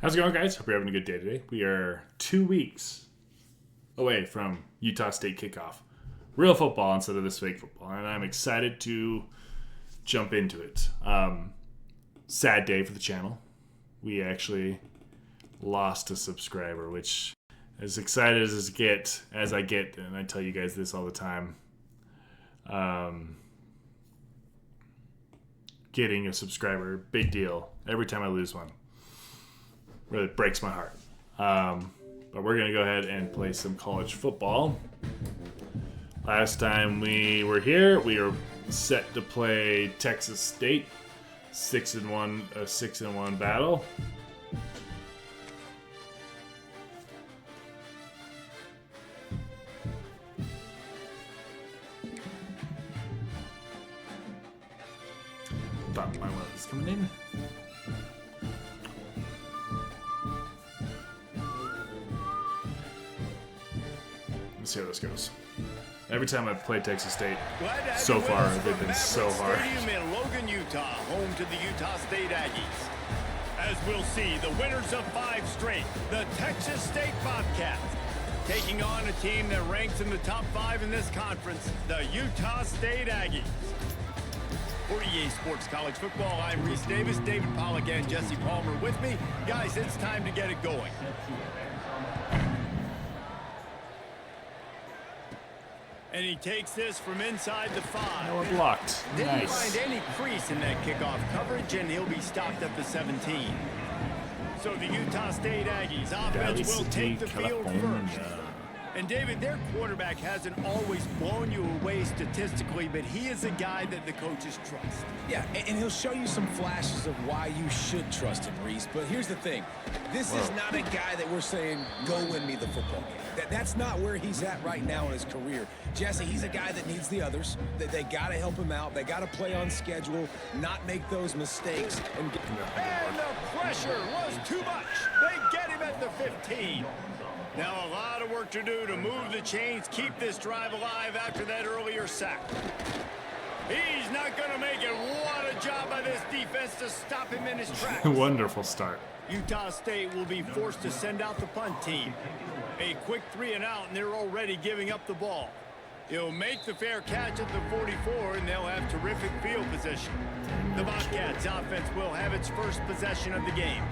How's it going, guys? Hope you're having a good day today. We are 2 weeks away from Utah State kickoff. Real football instead of this fake football, and I'm excited to jump into it. Sad day for the channel. We actually lost a subscriber, which, as excited as I get, and I tell you guys this all the time, getting a subscriber, big deal. Every time I lose one, really breaks my heart. But we're going to go ahead and play some college football. Last time we were here, we were set to play Texas State, 6-1, a 6-1 battle. Thought my one was coming in. Let's see how this goes. Every time I've played Texas State so far, they've been so hard. In Logan, Utah, home to the Utah State Aggies. As we'll see, the winners of 5 straight, the Texas State Bobcats, taking on a team that ranks in the top 5 in this conference, the Utah State Aggies. For EA Sports College Football, I'm Reese Davis, David Pollack, and Jesse Palmer with me. Guys, it's time to get it going. And he takes this from inside the 5. No, blocked. Didn't Nice. find any crease in that kickoff coverage, and he'll be stopped at the 17. So the Utah State Aggies offense will take the field first. And David, their quarterback hasn't always blown you away statistically, but he is a guy that the coaches trust. Yeah, and he'll show you some flashes of why you should trust him, Reese. But here's the thing. This is not a guy that we're saying, go win me the football game. That's not where he's at right now in his career. Jesse, he's a guy that needs the others. They got to help him out. They got to play on schedule, not make those mistakes. And the pressure was too much. They get him at the 15. Now a lot of work to do to move the chains, keep this drive alive after that earlier sack. He's not going to make it. What a job by this defense to stop him in his tracks. Wonderful start. Utah State will be forced to send out the punt team. A quick 3 and out, and they're already giving up the ball. He'll make the fair catch at the 44, and they'll have terrific field position. The Bobcats offense will have its first possession of the game.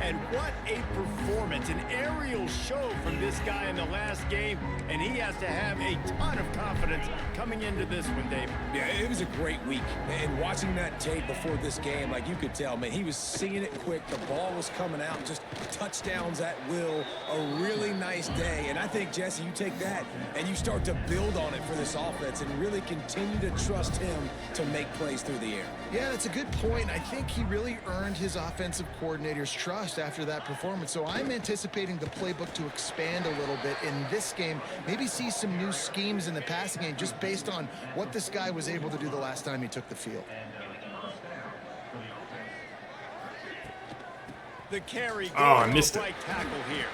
And what a performance, an aerial show from this guy in the last game, and he has to have a ton of confidence coming into this one, David. yeah, it was a great week. And watching that tape before this game, like you could tell, man, he was seeing it quick. The ball was coming out, just touchdowns at will. A really nice day. And I think, Jesse, you take that and you start to build on it for this offense and really continue to trust him to make plays through the air. Yeah, that's a good point. I think he really earned his offensive coordinator's trust after that performance. So I'm anticipating the playbook to expand a little bit in this game. Maybe see some new schemes in the passing game just based on what this guy was able to do the last time he took the field. The carry goes I missed it. right tackle here.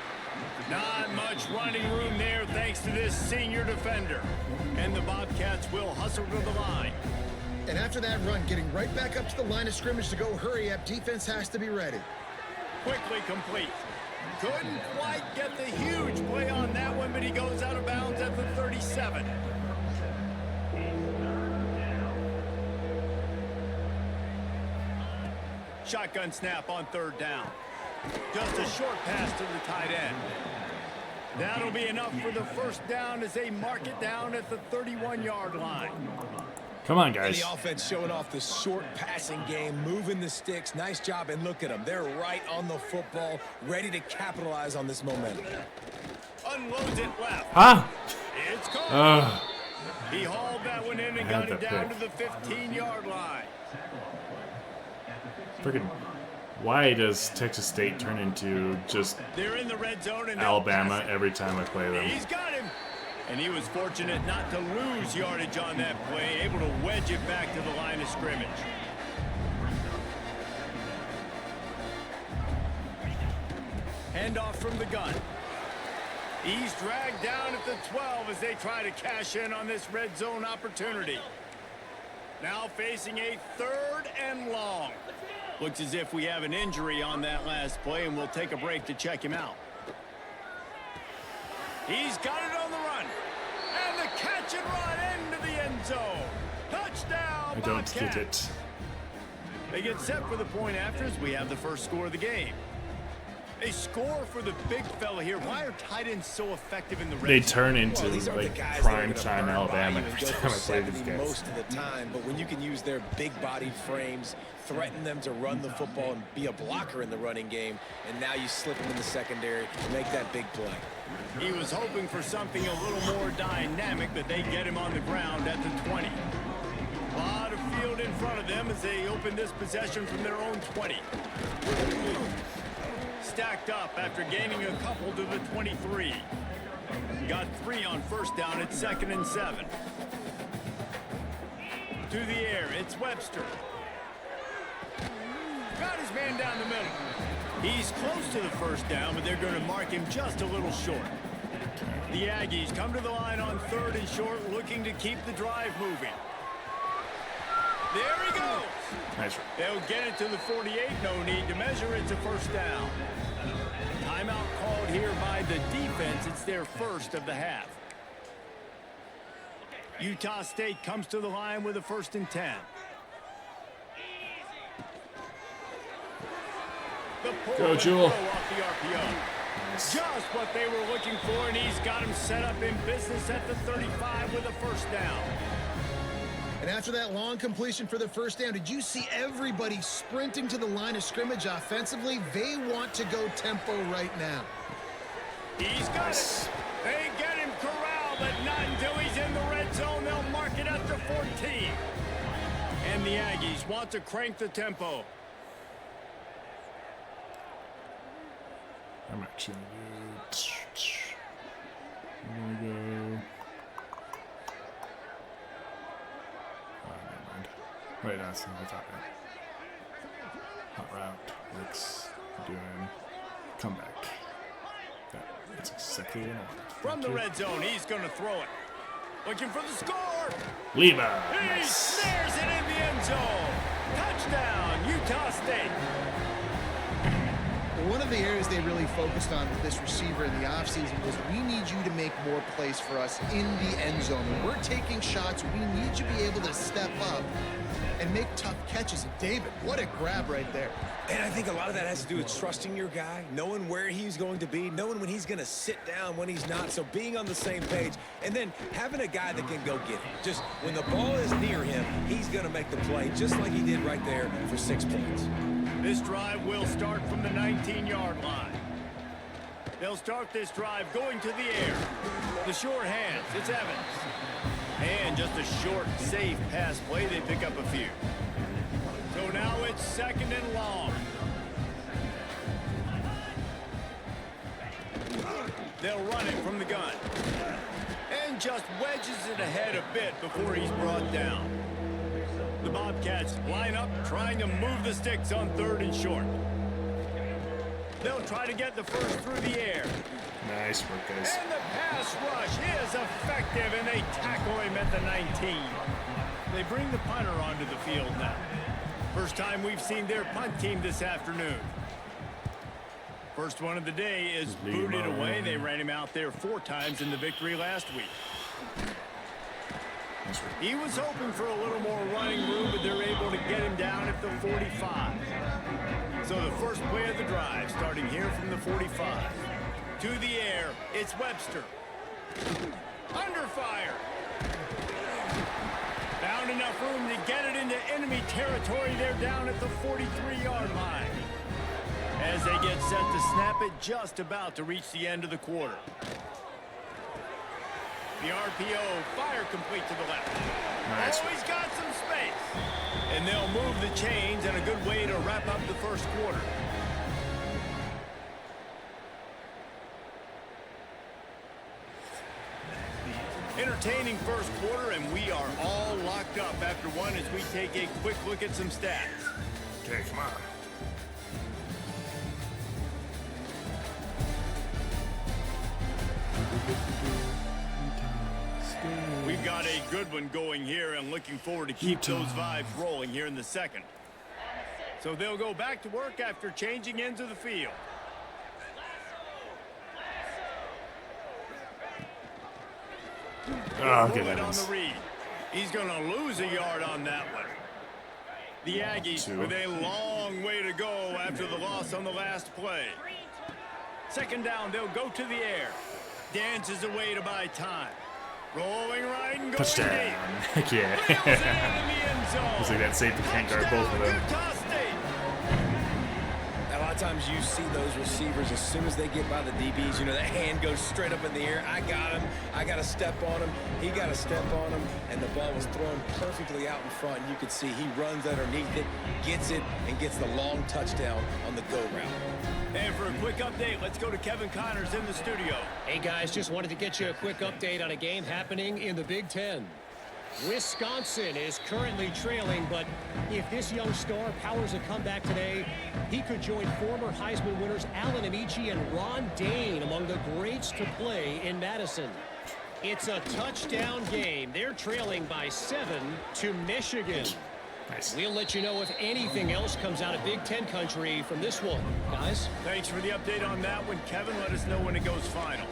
Not much running room there thanks to this senior defender. And the Bobcats will hustle to the line. And after that run, getting right back up to the line of scrimmage to go hurry up, defense has to be ready. Quickly complete. Couldn't quite get the huge play on that one, but he goes out of bounds at the 37. Shotgun snap on 3rd down. Just a short pass to the tight end. That'll be enough for the first down as they mark it down at the 31-yard line. Come on, And guys. the offense showing off the short passing game, moving the sticks. Nice job, and look at them. They're right on the football, ready to capitalize on this momentum. Unloads it left. Huh? It's gone. He hauled that one in and I had got it that down pick. to the 15-yard line. Freaking. Why does Texas State turn into just They're in the red zone and Alabama every time I play them? he's got him. And he was fortunate not to lose yardage on that play, able to wedge it back to the line of scrimmage. Handoff from the gun. He's dragged down at the 12 as they try to cash in on this red zone opportunity. Now facing a 3rd and long. Looks as if we have an injury on that last play, and we'll take a break to check him out. He's got it on the run. And the catch and run into the end zone. Touchdown, I don't Bobcats. get it. They get set for the point after as we have the first score of the game. A score for the big fella here. Why are tight ends so effective in the red They zone? turn into Well, these aren't like the guys prime that are time gonna burn by Alabama you and every go time for I play these 70 guys. most of the time, but when you can use their big-bodied frames, threaten them to run the football and be a blocker in the running game, and now you slip them in the secondary and make that big play. He was hoping for something a little more dynamic, but they get him on the ground at the 20. A lot of field in front of them as they open this possession from their own 20. Stacked up after gaining a couple to the 23. Got 3 on first down at 2nd and 7. To the air, it's Webster. Got his man down the middle. He's close to the first down, but they're going to mark him just a little short. The Aggies come to the line on 3rd and short, looking to keep the drive moving. There he goes. Nice. They'll get it to the 48. No need to measure. It's a first down. Timeout called here by the defense. It's their first of the half. Utah State comes to the line with a 1st and 10. The Go, Jewel. off the RPO. Nice. Just what they were looking for, and he's got him set up in business at the 35 with a first down. And after that long completion for the first down, did you see everybody sprinting to the line of scrimmage offensively? They want to go tempo right now. He's got it. They get him corralled, but not until he's in the red zone. They'll mark it up to 14. And the Aggies want to crank the tempo. I'm actually gonna go. Oh, never mind. Wait, that's not what I thought. Hot route. Looks doing comeback. That's exactly what I wanted. From the red zone, he's going to throw it. Looking for the score. Leva. He Nice. snares it in the end zone. Touchdown, Utah State. One of the areas they really focused on with this receiver in the offseason was we need you to make more plays for us in the end zone. When we're taking shots, we need you to be able to step up and make tough catches. And David, what a grab right there. And I think a lot of that has to do with trusting your guy, knowing where he's going to be, knowing when he's going to sit down, when he's not. So being on the same page, and then having a guy that can go get it. Just when the ball is near him, he's going to make the play, just like he did right there for 6 points. This drive will start from the 19-yard line. They'll start this drive going to the air. The short hands, it's Evans. And just a short, safe pass play. They pick up a few. So now it's 2nd and long. They'll run it from the gun. And just wedges it ahead a bit before he's brought down. The Bobcats line up, trying to move the sticks on 3rd and short. They'll try to get the first through the air. Nice work, guys. And the pass rush is effective, and they tackle him at the 19. They bring the punter onto the field now. First time we've seen their punt team this afternoon. First one of the day is booted away. They ran him out there 4 times in the victory last week. He was hoping for a little more running room, but they're able to get him down at the 45. So the first play of the drive, starting here from the 45. To the air, it's Webster. Under fire. Found enough room to get it into enemy territory. They're down at the 43-yard line. As they get set to snap it, just about to reach the end of the quarter. The RPO, fire complete to the left. Nice. Oh, he's got some space. And they'll move the chains, and a good way to wrap up the first quarter. Entertaining first quarter, and we are all locked up after one as we take a quick look at some stats. Okay, come on. We've got a good one going here and looking forward to keep those vibes rolling here in the second. So they'll go back to work after changing ends of the field. Oh, good On heavens. the read. He's going to lose a yard on that one. The Aggies with a long way to go after the loss on the last play. Second down, they'll go to the air. Dances away to buy time. Rolling right and going Touchdown. deep. Heck yeah. Wheels it into the end zone. Looks like that safety can't guard both of them. Utah State. A lot of times you see those receivers, as soon as they get by the DBs, you know, that hand goes straight up in the air. I got him. I got to step on him. He got to step on him. And the ball was thrown perfectly out in front. You could see he runs underneath it, gets it, and gets the long touchdown on the go route. And for a quick update, let's go to Kevin Connors in the studio. Hey guys, just wanted to get you a quick update on a game happening in the Big Ten. Wisconsin is currently trailing, but if this young star powers a comeback today, he could join former Heisman winners Allen Amici and Ron Dane among the greats to play in Madison. It's a touchdown game. They're trailing by 7 to Michigan. Nice. We'll let you know if anything else comes out of Big Ten country from this one, guys. Thanks for the update on that one, Kevin. Let us know when it goes final.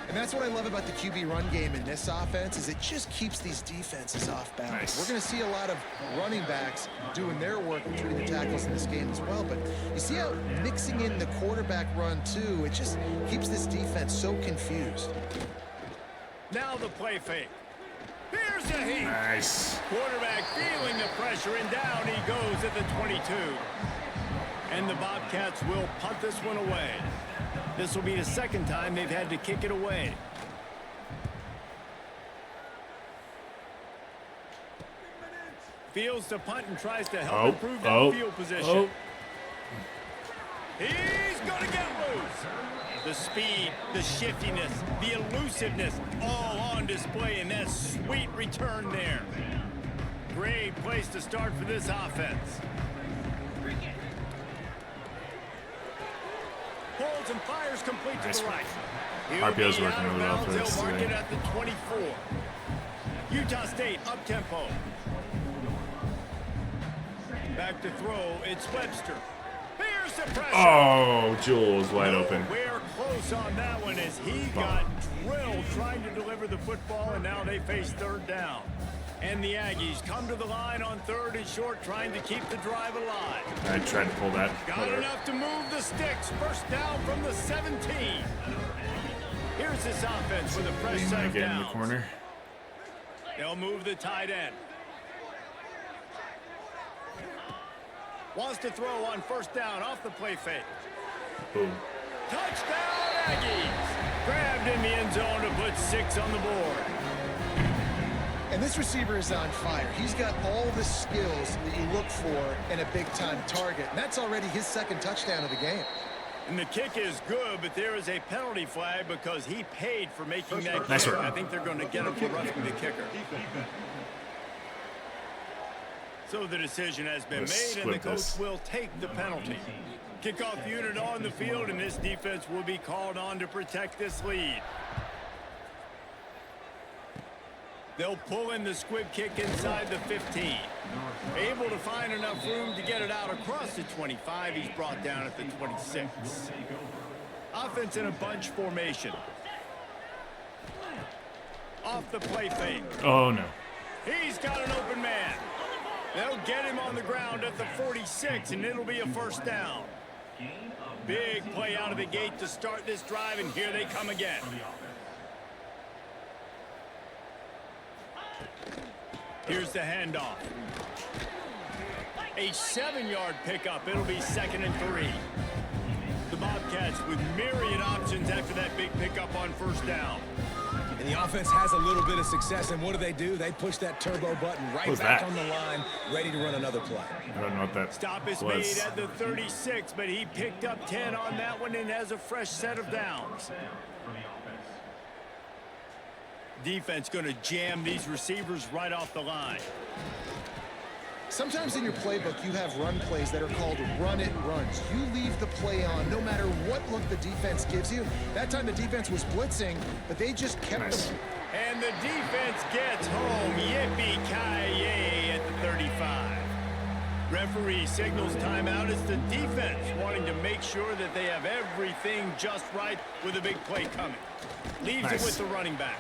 And that's what I love about the QB run game in this offense is it just keeps these defenses off balance. Nice. We're going to see a lot of running backs doing their work between the tackles in this game as well. But you see how mixing in the quarterback run, too, it just keeps this defense so confused. Now the play fake. Here's a heat. Nice. Quarterback feeling the pressure, and down he goes at the 22. And the Bobcats will punt this one away. This will be the second time they've had to kick it away. Fields to punt and tries to help improve that field position. He's going to get loose. The speed, the shiftiness, the elusiveness, all on display in that sweet return there. Great place to start for this offense. Holds and fires complete to the right. RPO's working really well for this They'll mark today. it at the 24. Utah State up tempo. Back to throw. It's Webster. Here's the pressure. Oh, Jules wide open. We're close on that one as he got drilled trying to deliver the football, and now they face third down. And the Aggies come to the line on third and short, trying to keep the drive alive. I tried to pull that. Got Whatever. enough to move the sticks. First down from the 17. Here's this offense with a fresh set of Get in the downs. corner. They'll move the tight end. Wants to throw on first down off the play fake. Boom. Touchdown, Aggies! Grabbed in the end zone to put 6 on the board. And this receiver is on fire. He's got all the skills that you look for in a big-time target. And that's already his second touchdown of the game. And the kick is good, but there is a penalty flag because he paid for making that Nice kick. work. I think they're going to get him for roughing the kicker. So the decision has been Let's made, and the split coach this. will take the penalty. Kickoff unit on the field, and this defense will be called on to protect this lead. They'll pull in the squib kick inside the 15. Able to find enough room to get it out across the 25. He's brought down at the 26. Offense in a bunch formation. Off the play fake. Oh, no. He's got an open man. They'll get him on the ground at the 46, and it'll be a first down. Big play out of the gate to start this drive, and here they come again. Here's the handoff. A 7-yard pickup. It'll be 2nd and 3. The Bobcats with myriad options after that big pickup on first down. And the offense has a little bit of success, and what do? They push that turbo button right back on the line, ready to run another play. I don't know what that Stop is was. made at the 36, but he picked up 10 on that one and has a fresh set of downs. Defense going to jam these receivers right off the line. Sometimes in your playbook, you have run plays that are called run-it runs. You leave the play on no matter what look the defense gives you. That time the defense was blitzing, but they just kept them. And the defense gets home. Yippee-ki-yay at the 35. Referee signals timeout. It's the defense wanting to make sure that they have everything just right with a big play coming. Leaves it with the running back.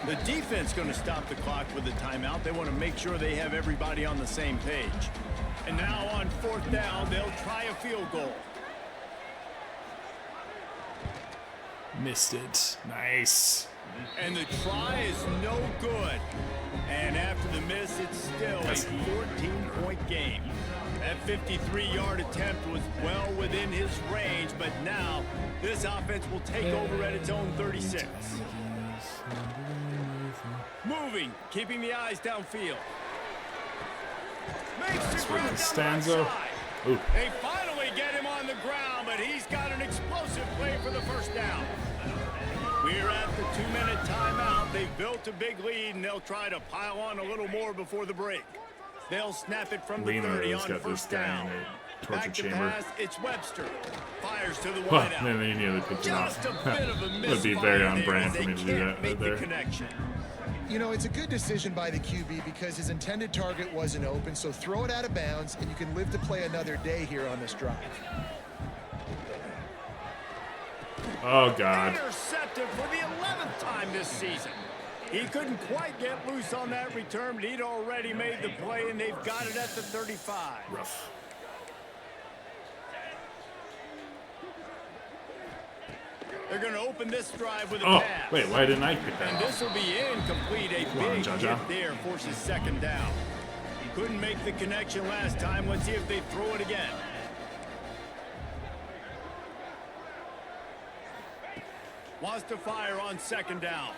The defense going to stop the clock with the timeout. They want to make sure they have everybody on the same page. And now on 4th down, they'll try a field goal. Missed it. Nice. And the try is no good. And after the miss, it's still a 14-point game. That 53-yard attempt was well within his range, but now this offense will take over at its own 36. Moving, keeping the eyes downfield. Makes the ground Stanzo. Ooh. They finally get him on the ground, but he's got an explosive play for the first down. We're at the 2-minute timeout. They've built a big lead, and they'll try to pile on a little more before the break. They'll snap it from the 30 on first down. Back to pass, it's Webster. Fires to the wideout. Man, they nearly picked it off. Just a bit of a miss. Would be very on brand there for me to do that right there. Connection. You know, it's a good decision by the QB because his intended target wasn't open, so throw it out of bounds, and you can live to play another day here on this drive. Oh, God. Intercepted for the 11th time this season. He couldn't quite get loose on that return, but he'd already made the play, and they've got it at the 35. Rough. They're going to open this drive with a Oh, pass. wait, why didn't I pick that And up? this will be incomplete. A big hit there forces second down. Couldn't make the connection last time. Let's see if they throw it again. Wants to fire on second down.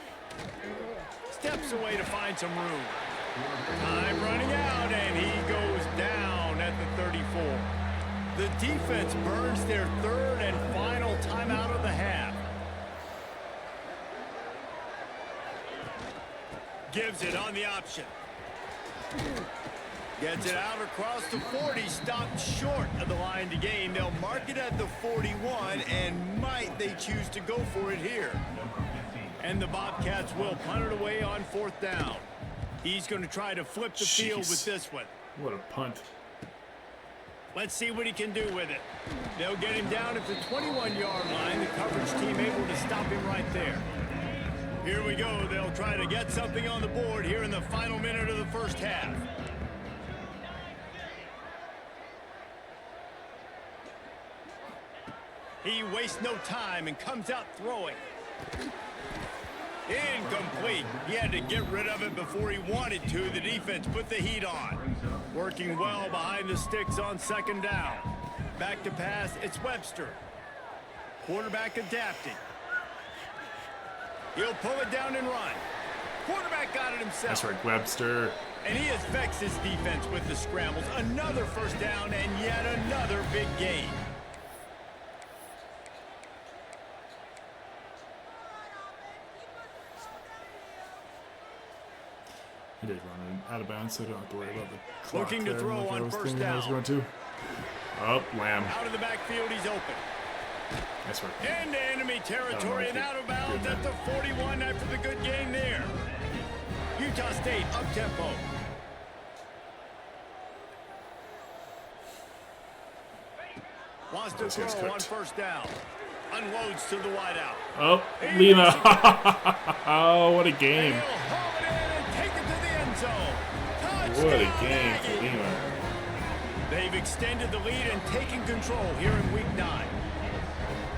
Steps away to find some room. Time running out, and he goes down at the 34. The defense burns their third and final timeout of the half. Gives it on the option. Gets it out across the 40. Stopped short of the line to gain. They'll mark it at the 41, and might they choose to go for it here. And the Bobcats will punt it away on fourth down. He's going to try to flip the field with this one. What a punt. Let's see what he can do with it. They'll get him down at the 21-yard line. The coverage team able to stop him right there. Here we go. They'll try to get something on the board here in the final minute of the first half. He wastes no time and comes out throwing. Incomplete. He had to get rid of it before he wanted to. The defense put the heat on. Working well behind the sticks on second down. Back to pass, it's Webster. Quarterback adapting. He'll pull it down and run. Quarterback got it himself. That's right, Webster. And he affects his defense with the scrambles. Another first down and yet another big gain. He did run it out of bounds, so I don't have to worry about the clock. Looking to throw on first down. I was going to. Oh, Lamb. Out of the backfield, he's open. That's right. Into enemy territory and out of bounds at the 41 after the good gain there. Utah State up-tempo. Wants to throw on first down. Unloads to the wideout. Oh, Lima. Oh, what a game. What a game for Lima. They've extended the lead and taken control here in week 9.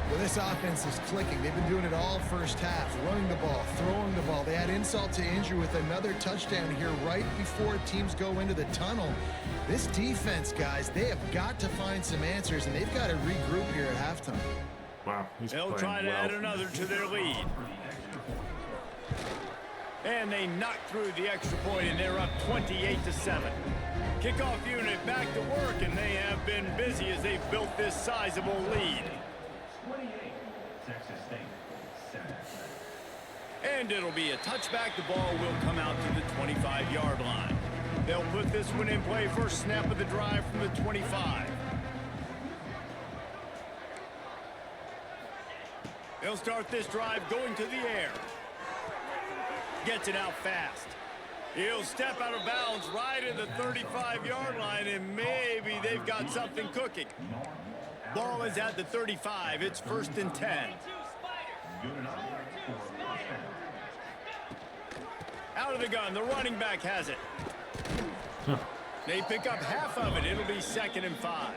Well, this offense is clicking. They've been doing it all first half, running the ball, throwing the ball. They had insult to injury with another touchdown here right before teams go into the tunnel. This defense, guys, they have got to find some answers, and they've got to regroup here at halftime. Wow, he's They'll try to add another to their lead. And they knock through the extra point, and they're up 28-7. Kickoff unit back to work, and they have been busy as they've built this sizable lead. Texas State. And it'll be a touchback. The ball will come out to the 25-yard line. They'll put this one in play. First snap of the drive from the 25. They'll start this drive going to the air. Gets it out fast. He'll step out of bounds right at the 35-yard line, and maybe they've got something cooking. Ball is at the 35. It's 1st and 10. Out of the gun. The running back has it. They pick up half of it. It'll be 2nd and 5.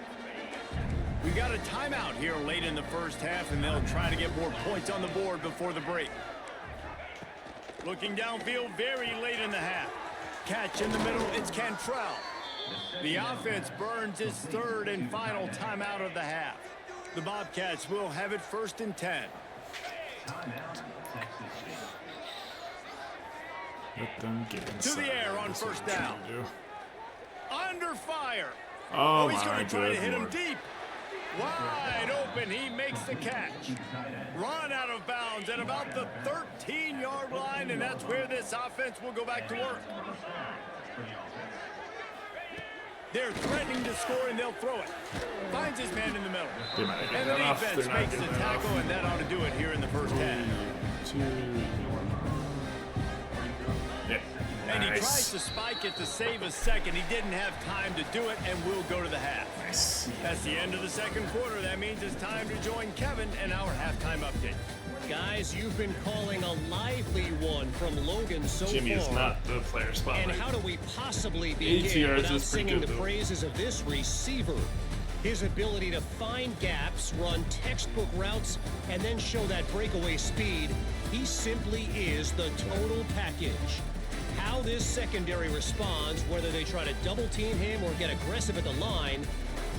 We got a timeout here late in the first half, and they'll try to get more points on the board before the break. Looking downfield very late in the half. Catch in the middle. It's Cantrell. The offense burns its 3rd and final timeout of the half. The Bobcats will have it 1st and 10. Let them get inside. To the air on 1st down. Under fire. Oh, he's my going to try to good hit him Lord. deep. Wide open. He makes the catch. Run out of bounds at about the 13-yard line, and that's where this offense will go back to work. They're threatening to score, and they'll throw it. Finds his man in the middle. They might have And the gotten enough. defense They're not makes the getting tackle, enough. and that ought to do it here in the first half. 2. Yeah. And he tries Nice. to spike it to save a second. He didn't have time to do it, and we'll go to the half. Nice. That's the end of the second quarter. That means it's time to join Kevin and our halftime update. Guys, you've been calling a lively one from Logan so Jimmy far. is not the player spot. And right. how do we possibly 80 begin yards without is pretty singing good, the though. praises of this receiver? His ability to find gaps, run textbook routes, and then show that breakaway speed. He simply is the total package. How this secondary responds, whether they try to double team him or get aggressive at the line,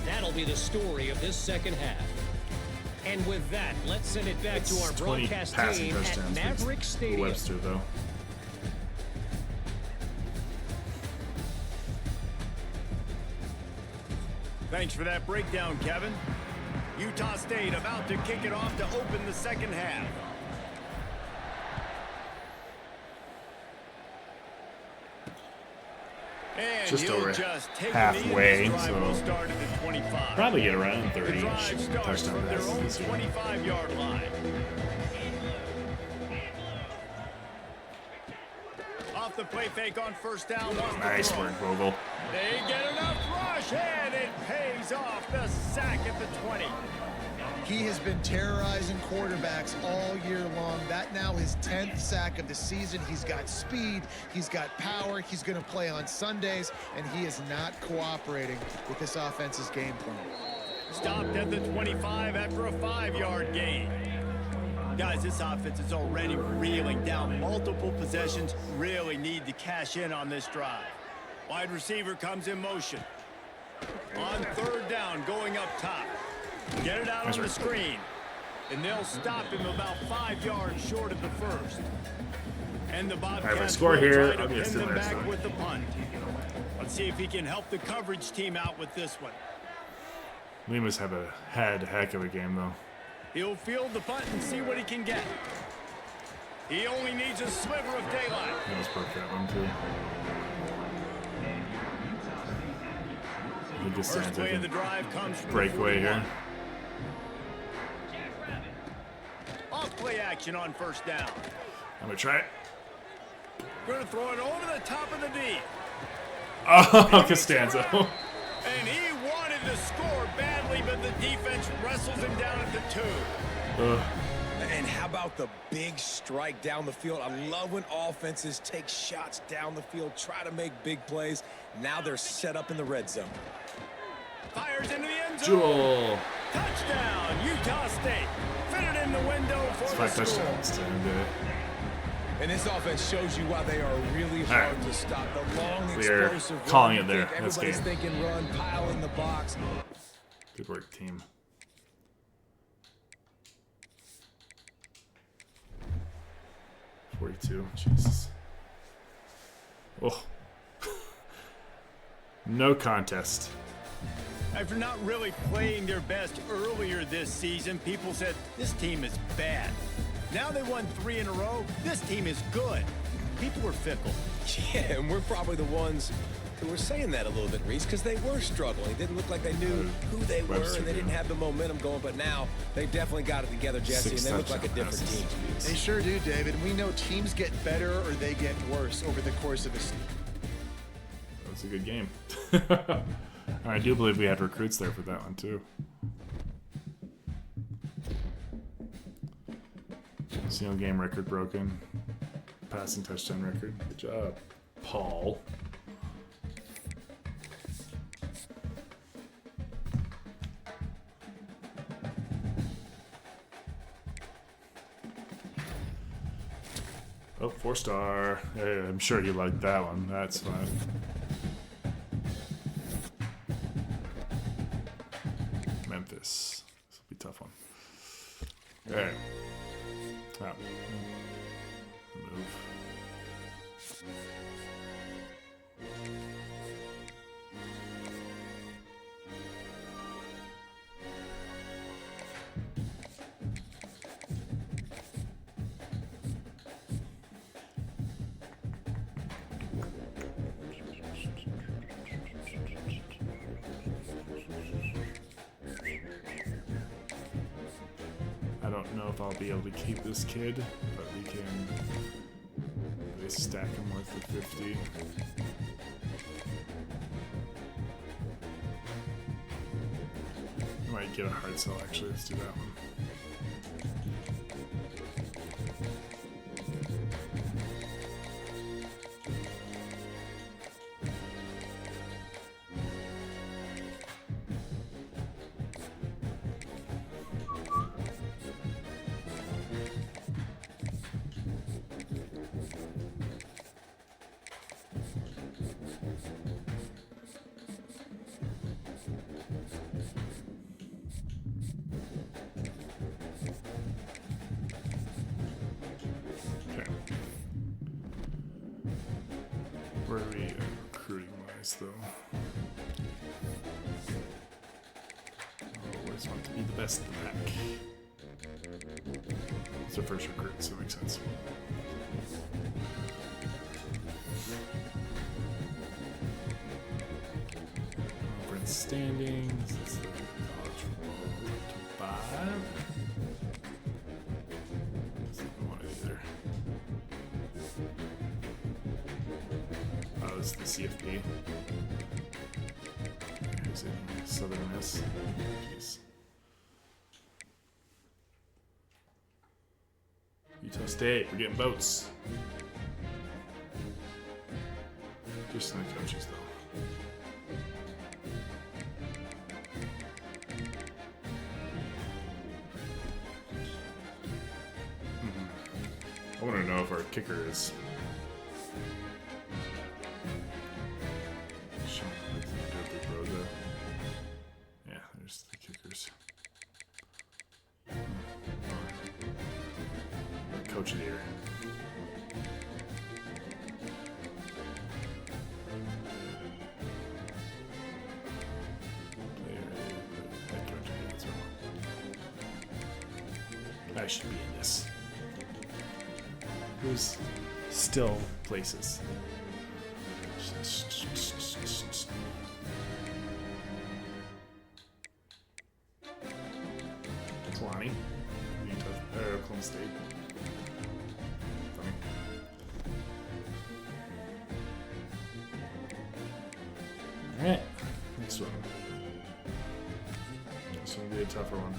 that'll be the story of this second half. And with that, let's send it back to our 20 broadcast passing team at touchdowns. Maverick Stadium. Webster, though. Thanks for that breakdown, Kevin. Utah State about to kick it off to open the second half. And Just he'll over just take halfway, the drive so will start at the 25. Probably get around The 30 drive starts touchdown from their own passes. 25-yard line. Off the play fake on 1st down. Nice work, Vogel. They get enough rush, and it pays off. The sack at the 20. He has been terrorizing quarterbacks all year long. That now his 10th sack of the season. He's got speed. He's got power. He's going to play on Sundays, and he is not cooperating with this offense's game plan. Stopped at the 25 after a 5-yard gain. Guys, this offense is already reeling down multiple possessions. Really need to cash in on this drive. Wide receiver comes in motion. On 3rd down, going up top. Get it out on the screen. And they'll stop him about 5 yards short of the first. And the Bobcats score will here. try to I'll get pin still them there, back so. with the punt. Let's see if he can help the coverage team out with this one. Limas had a heck of a game, though. He'll field the punt and see what he can get. He only needs a sliver of daylight. He almost broke that one, too. He just First stands play of the like drive comes a from breakaway the 41. here. Off play action on 1st down. I'm going to try it. Going to throw it over the top of the D. Oh, Costanzo. And he wanted to score badly, but the defense wrestles him down at the 2. Ugh. And how about the big strike down the field? I love when offenses take shots down the field, try to make big plays. Now they're set up in the red zone. Fires into the end zone. Jewel. Touchdown, Utah State. Fit it in the window for It's the 5 score. touchdowns to end it. And this offense shows you why they are really hard right. to stop. The long, We're explosive calling run. it there. You think That's everybody's game. thinking run, pile in the box. Good work, team. $42. Jesus. Oh. No contest. After not really playing their best earlier this season, people said, this team is bad. Now they won 3 in a row. This team is good. people are fickle. Yeah, and we're probably the ones who were saying that a little bit, Reese, because they were struggling. It didn't look like they knew who they were, and they didn't have the momentum going. But now they definitely got it together, Jesse, and they look like a different team. They sure do, David. We know teams get better or they get worse over the course of a season. That was a good game. I do believe we had recruits there for that one, too. Single game record broken. Passing touchdown record. Good job, Paul. Oh, 4-star. Hey, I'm sure you like that one. That's fine. Memphis. This will be a tough one. All right. Oh. Move. I don't know if I'll be able to keep this kid, but we can really stack him worth the 50. I might get a hard sell actually. Let's do that one. Where are we recruiting wise though? Always want to be the best in the pack. It's our first recruit, so it makes sense. Conference standings. This is the college football 5. Doesn't want it either. Oh, this is the CFP. Here's it. Southern Miss. Jeez. Utah State. We're getting boats. Just in the coaches, though. I want to know if our kicker is. Yeah, there's the kickers. Coach of the year. I should be in this. Who's still places? 20. Oklahoma State. Funny. Alright, next one. This one will be a tougher one.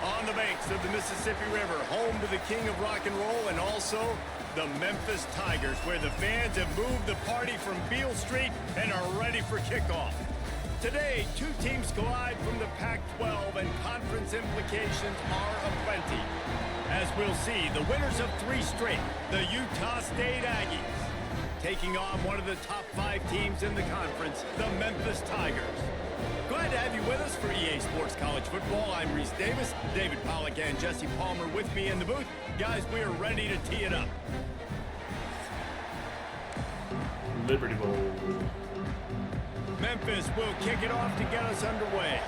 On the banks of the Mississippi River, home to the king of rock and roll and also the Memphis Tigers, where the fans have moved the party from Beale Street and are ready for kickoff. Today, two teams collide from the Pac-12 and conference implications are aplenty. As we'll see, the winners of 3 straight, the Utah State Aggies, taking on one of the top 5 teams in the conference, the Memphis Tigers. Glad to have you with us for EA Sports College Football. I'm Reese Davis, David Pollack and Jesse Palmer with me in the booth. Guys, we are ready to tee it up. Liberty Bowl. Memphis will kick it off to get us underway.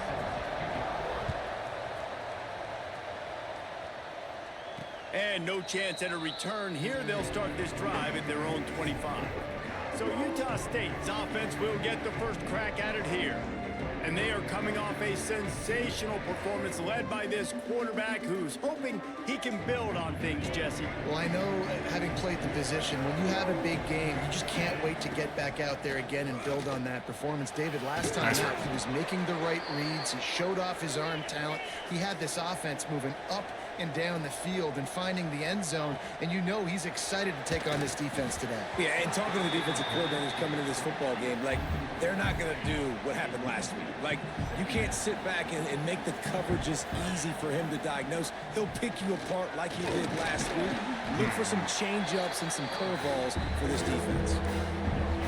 And no chance at a return here. They'll start this drive at their own 25. So Utah State's offense will get the first crack at it here. And they are coming off a sensational performance led by this quarterback who's hoping he can build on things, Jesse. Well, I know, having played the position, when you have a big game, you just can't wait to get back out there again and build on that performance. David, last time out, he was making the right reads. He showed off his arm talent. He had this offense moving up and down the field and finding the end zone, and you know he's excited to take on this defense today. Yeah, and talking to the defensive coordinators coming into this football game, like, they're not going to do what happened last week. Like, you can't sit back and make the coverages easy for him to diagnose. He'll pick you apart like he did last week. Look for some change-ups and some curveballs for this defense.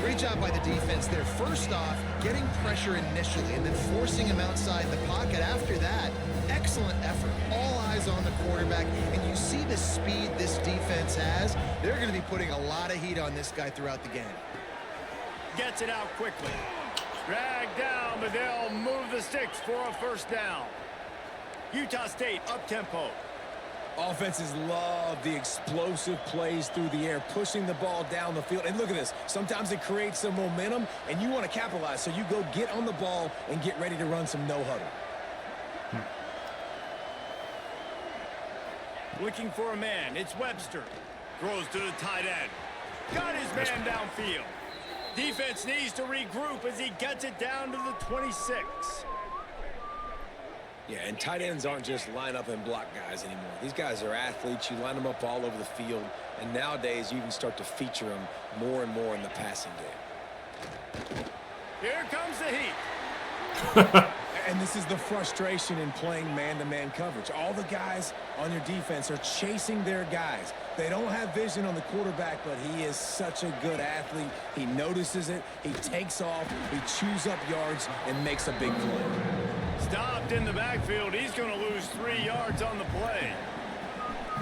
Great job by the defense there. First off, getting pressure initially and then forcing him outside the pocket. After that, excellent effort. All eyes on the quarterback, and you see the speed this defense has. They're going to be putting a lot of heat on this guy throughout the game. Gets it out quickly. Dragged down, but they'll move the sticks for a first down. Utah State up-tempo. Offenses love the explosive plays through the air, pushing the ball down the field. And look at this. Sometimes it creates some momentum, and you want to capitalize. So you go get on the ball and get ready to run some no-huddle. Looking for a man. It's Webster. Throws to the tight end. Got his man downfield. Defense needs to regroup as he gets it down to the 26. Yeah, and tight ends aren't just line up and block guys anymore. These guys are athletes. You line them up all over the field. And nowadays, you can start to feature them more and more in the passing game. Here comes the heat. And this is the frustration in playing man-to-man coverage. All the guys on your defense are chasing their guys. They don't have vision on the quarterback, but he is such a good athlete. He notices it, he takes off, he chews up yards, and makes a big play. Stopped in the backfield. He's going to lose 3 yards on the play.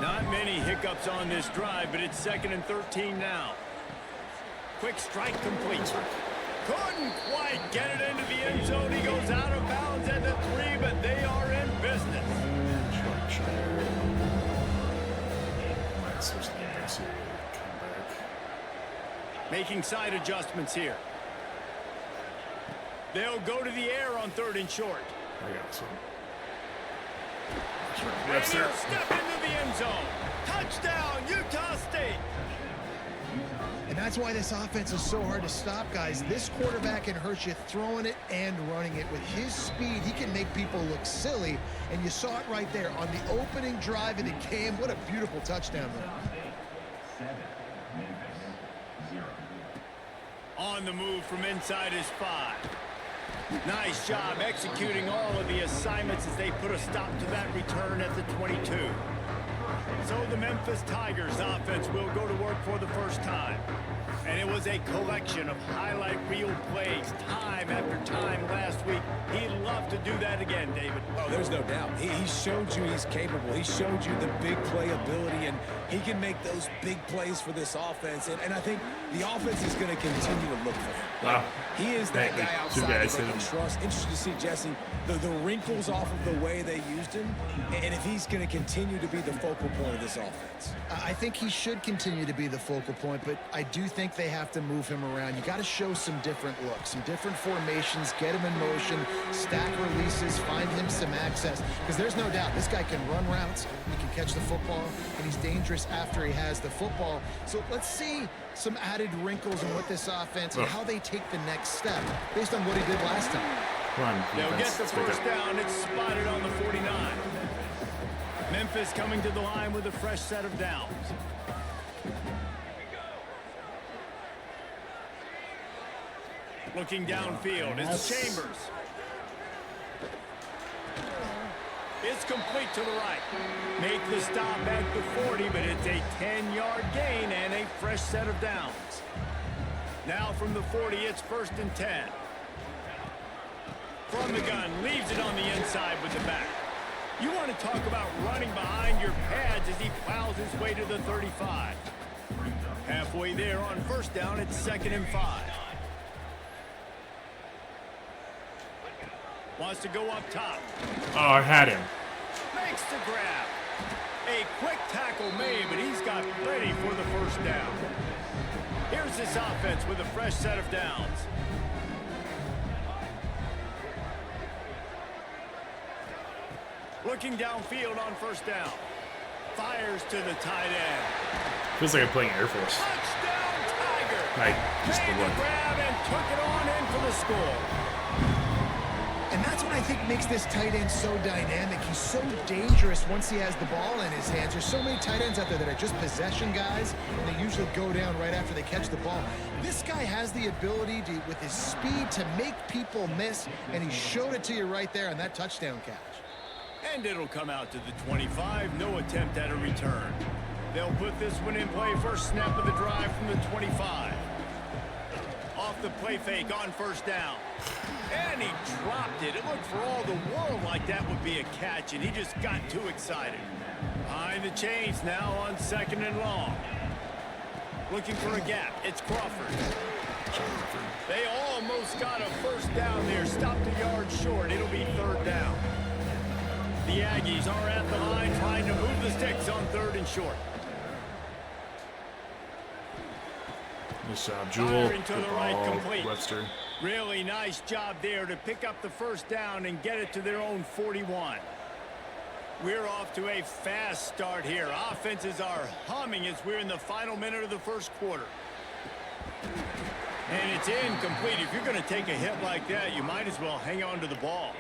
Not many hiccups on this drive, but it's 2nd and 13 now. Quick strike complete. Couldn't quite get it into the end zone. He goes out of bounds at the 3, but they are in business. Making side adjustments here. They'll go to the air on 3rd and short. I got this one. And he'll step into the end zone. Touchdown, Utah State. And that's why this offense is so hard to stop, guys. This quarterback can hurt you throwing it and running it. With his speed, he can make people look silly. And you saw it right there on the opening drive of the game. What a beautiful touchdown there. On the move from inside his 5. Nice job executing all of the assignments as they put a stop to that return at the 22. So the Memphis Tigers offense will go to work for the first time. And it was a collection of highlight reel plays time after time last week. He'd love to do that again, David. Oh, there's no doubt. He showed you he's capable. He showed you the big play ability, and he can make those big plays for this offense. And I think the offense is going to continue to look for him. Wow. He is that guy outside that they can trust. Interesting to see, Jesse, the wrinkles off of the way they used him, and if he's going to continue to be the focal point of this offense. I think he should continue to be the focal point, but I do think they have to move him around. You got to show some different looks, some different formations, get him in motion, stack releases, find him some access, because there's no doubt this guy can run routes, he can catch the football, and he's dangerous after he has the football. So let's see some added wrinkles in what this offense and how they take the next step based on what he did last time. They'll get the first down. It's spotted on the 49. Memphis coming to the line with a fresh set of downs. Looking downfield, it's Chambers. It's complete to the right. Make the stop at the 40, but it's a 10-yard gain and a fresh set of downs. Now from the 40, it's 1st and 10. From the gun, leaves it on the inside with the back. You want to talk about running behind your pads as he plows his way to the 35. Halfway there on first down, it's 2nd and 5. Wants to go up top. Oh, I had him. Makes the grab. A quick tackle made, but he's got plenty for the first down. Here's this offense with a fresh set of downs. Looking downfield on first down. Fires to the tight end. Feels like I'm playing Air Force. Touchdown, Tiger. Like, just the Made the look. grab and took it on in for the score. And that's what I think makes this tight end so dynamic. He's so dangerous once he has the ball in his hands. There's so many tight ends out there that are just possession guys, and they usually go down right after they catch the ball. This guy has the ability to, with his speed, to make people miss, and he showed it to you right there on that touchdown catch. And it'll come out to the 25. No attempt at a return. They'll put this one in play. First snap of the drive from the 25. Off the play fake on first down. And he dropped it. It looked for all the world like that would be a catch, and he just got too excited. Behind the chains now on 2nd and long. Looking for a gap. It's Crawford. They almost got a first down there. Stopped a yard short. It'll be 3rd down. The Aggies are at the line trying to move the sticks on 3rd and short. Nice job, Jewel. Firing to Good the right, ball, complete. Webster. Really nice job there to pick up the first down and get it to their own 41. We're off to a fast start here. Offenses are humming as we're in the final minute of the first quarter. And it's incomplete. If you're going to take a hit like that, you might as well hang on to the ball.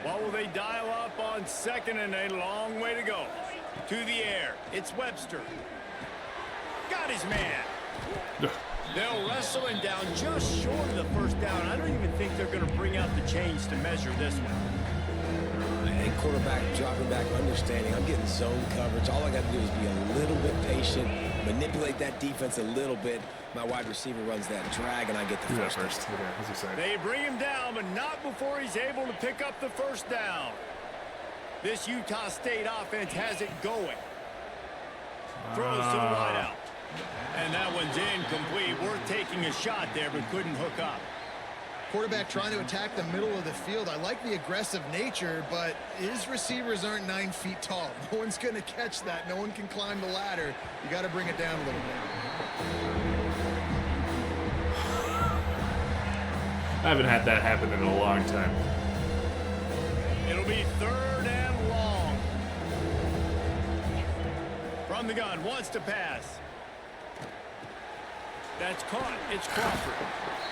What will they dial up on 2nd and a long way to go? To the air. It's Webster. Got his man. They'll wrestle him down just short of the first down. I don't even think they're going to bring out the chains to measure this one. And quarterback dropping back, understanding I'm getting zone coverage. All I got to do is be a little bit patient, manipulate that defense a little bit. My wide receiver runs that drag, and I get the Do that first. first. Okay, as you said. They bring him down, but not before he's able to pick up the first down. This Utah State offense has it going. Throws to the wideout. And that one's incomplete. Worth taking a shot there, but couldn't hook up. Quarterback trying to attack the middle of the field. I like the aggressive nature, but his receivers aren't 9 feet tall. No one's going to catch that. No one can climb the ladder. You got to bring it down a little bit. I haven't had that happen in a long time. It'll be 3rd and long. From the gun, wants to pass. That's caught. It's Crawford.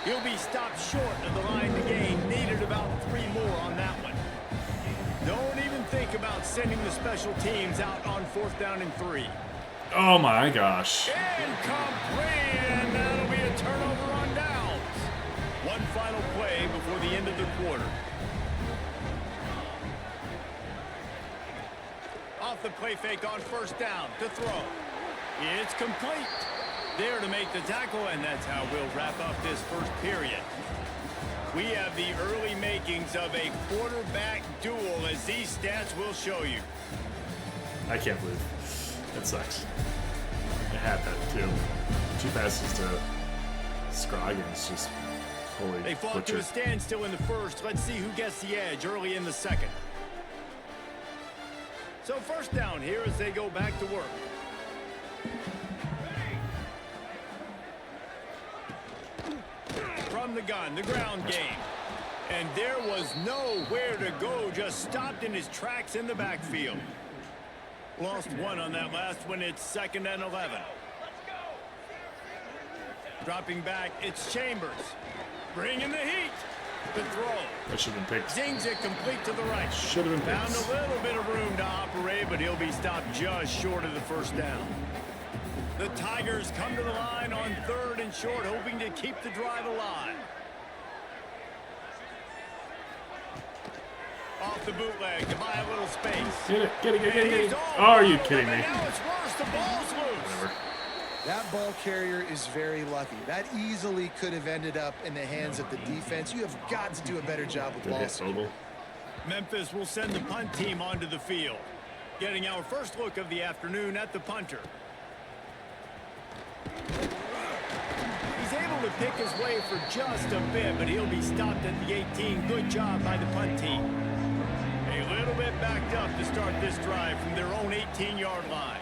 He'll be stopped short of the line to gain. Needed about 3 more on that one. Don't even think about sending the special teams out on 4th down and 3. Oh my gosh. Incomplete, and that'll be a turnover on downs. One final play before the end of the quarter. Off the play fake on first down to throw. It's complete. There to make the tackle, and that's how we'll wrap up this first period. We have the early makings of a quarterback duel, as these stats will show you. I can't believe that sucks. I had that too. 2 passes to Scroggins, just holy They fought butcher. to a standstill in the first. Let's see who gets the edge early in the second. So first down here as they go back to work. From the gun, the ground game. And there was nowhere to go, just stopped in his tracks in the backfield. Lost 1 on that last one. It's 2nd and 11. Dropping back, it's Chambers. Bringing the heat. The throw. That should have been picked. Zings it complete to the right. Should have been Found picked. a little bit of room to operate, but he'll be stopped just short of the first down. The Tigers come to the line on 3rd and short, hoping to keep the drive alive. Off the bootleg to buy a little space. Get it, get it, get it, get it, get He's it. all Oh, are you over kidding them, me? and now it's worse. The ball's loose. Whatever. That ball carrier is very lucky. That easily could have ended up in the hands of the defense. You have got to do a better job with Good ball hit, security. Vogel. Memphis will send the punt team onto the field. Getting our first look of the afternoon at the punter. to pick his way for just a bit, but he'll be stopped at the 18. Good job by the punt team. A little bit backed up to start this drive from their own 18-yard line.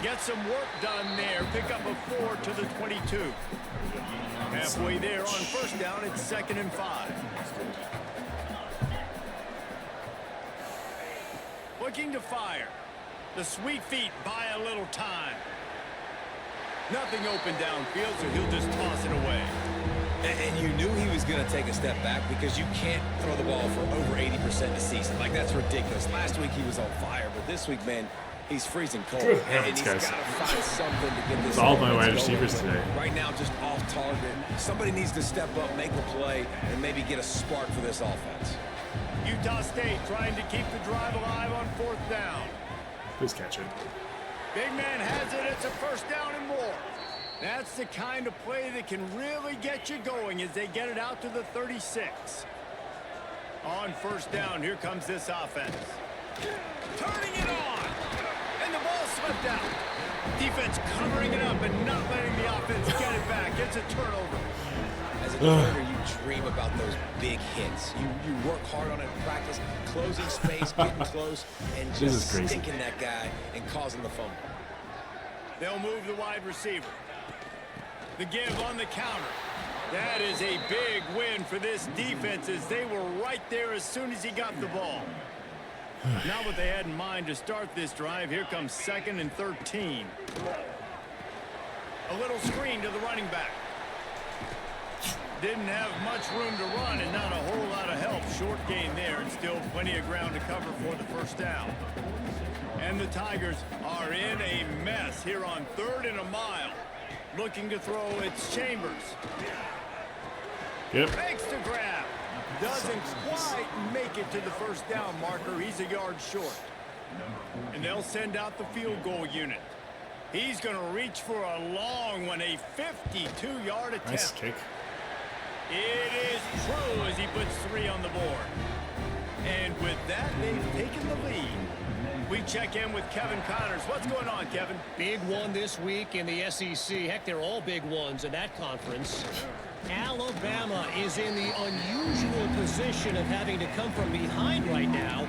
Get some work done there. Pick up a 4 to the 22. Halfway there on first down, it's 2nd and 5. Looking to fire. The sweet feet buy a little time. Nothing open downfield, so he'll just toss it away. And you knew he was going to take a step back because you can't throw the ball for over 80% a season. Like, that's ridiculous. Last week he was on fire, but this week, man, he's freezing cold. And he's got to find something to get this. All my wide receivers today. Right now, just off target. Somebody needs to step up, make a play, and maybe get a spark for this offense. Utah State trying to keep the drive alive on 4th down. Please catch it. Big man has it. It's a first down and more. That's the kind of play that can really get you going as they get it out to the 36. On first down, here comes this offense. Turning it on. And the ball slipped out. Defense covering it up and not letting the offense get it back. It's a turnover. As a defender, you dream about those big hits. You work hard on it in practice, closing space, getting close, and just sticking that guy and causing the fumble. They'll move the wide receiver. The give on the counter. That is a big win for this defense as they were right there as soon as he got the ball. Not what they had in mind to start this drive. Here comes 2nd and 13. A little screen to the running back. Didn't have much room to run and not a whole lot of help. Short gain there and still plenty of ground to cover for the first down. And the Tigers are in a mess here on 3rd and a mile. Looking to throw, it's Chambers. Yep. Makes the grab. Doesn't quite make it to the first down marker. He's a yard short. And they'll send out the field goal unit. He's going to reach for a long one, a 52-yard attempt. Nice kick. It is true as he puts 3 on the board. And with that, they've taken the lead. We check in with Kevin Connors. What's going on, Kevin? Big one this week in the SEC. Heck, they're all big ones in that conference. Alabama is in the unusual position of having to come from behind right now,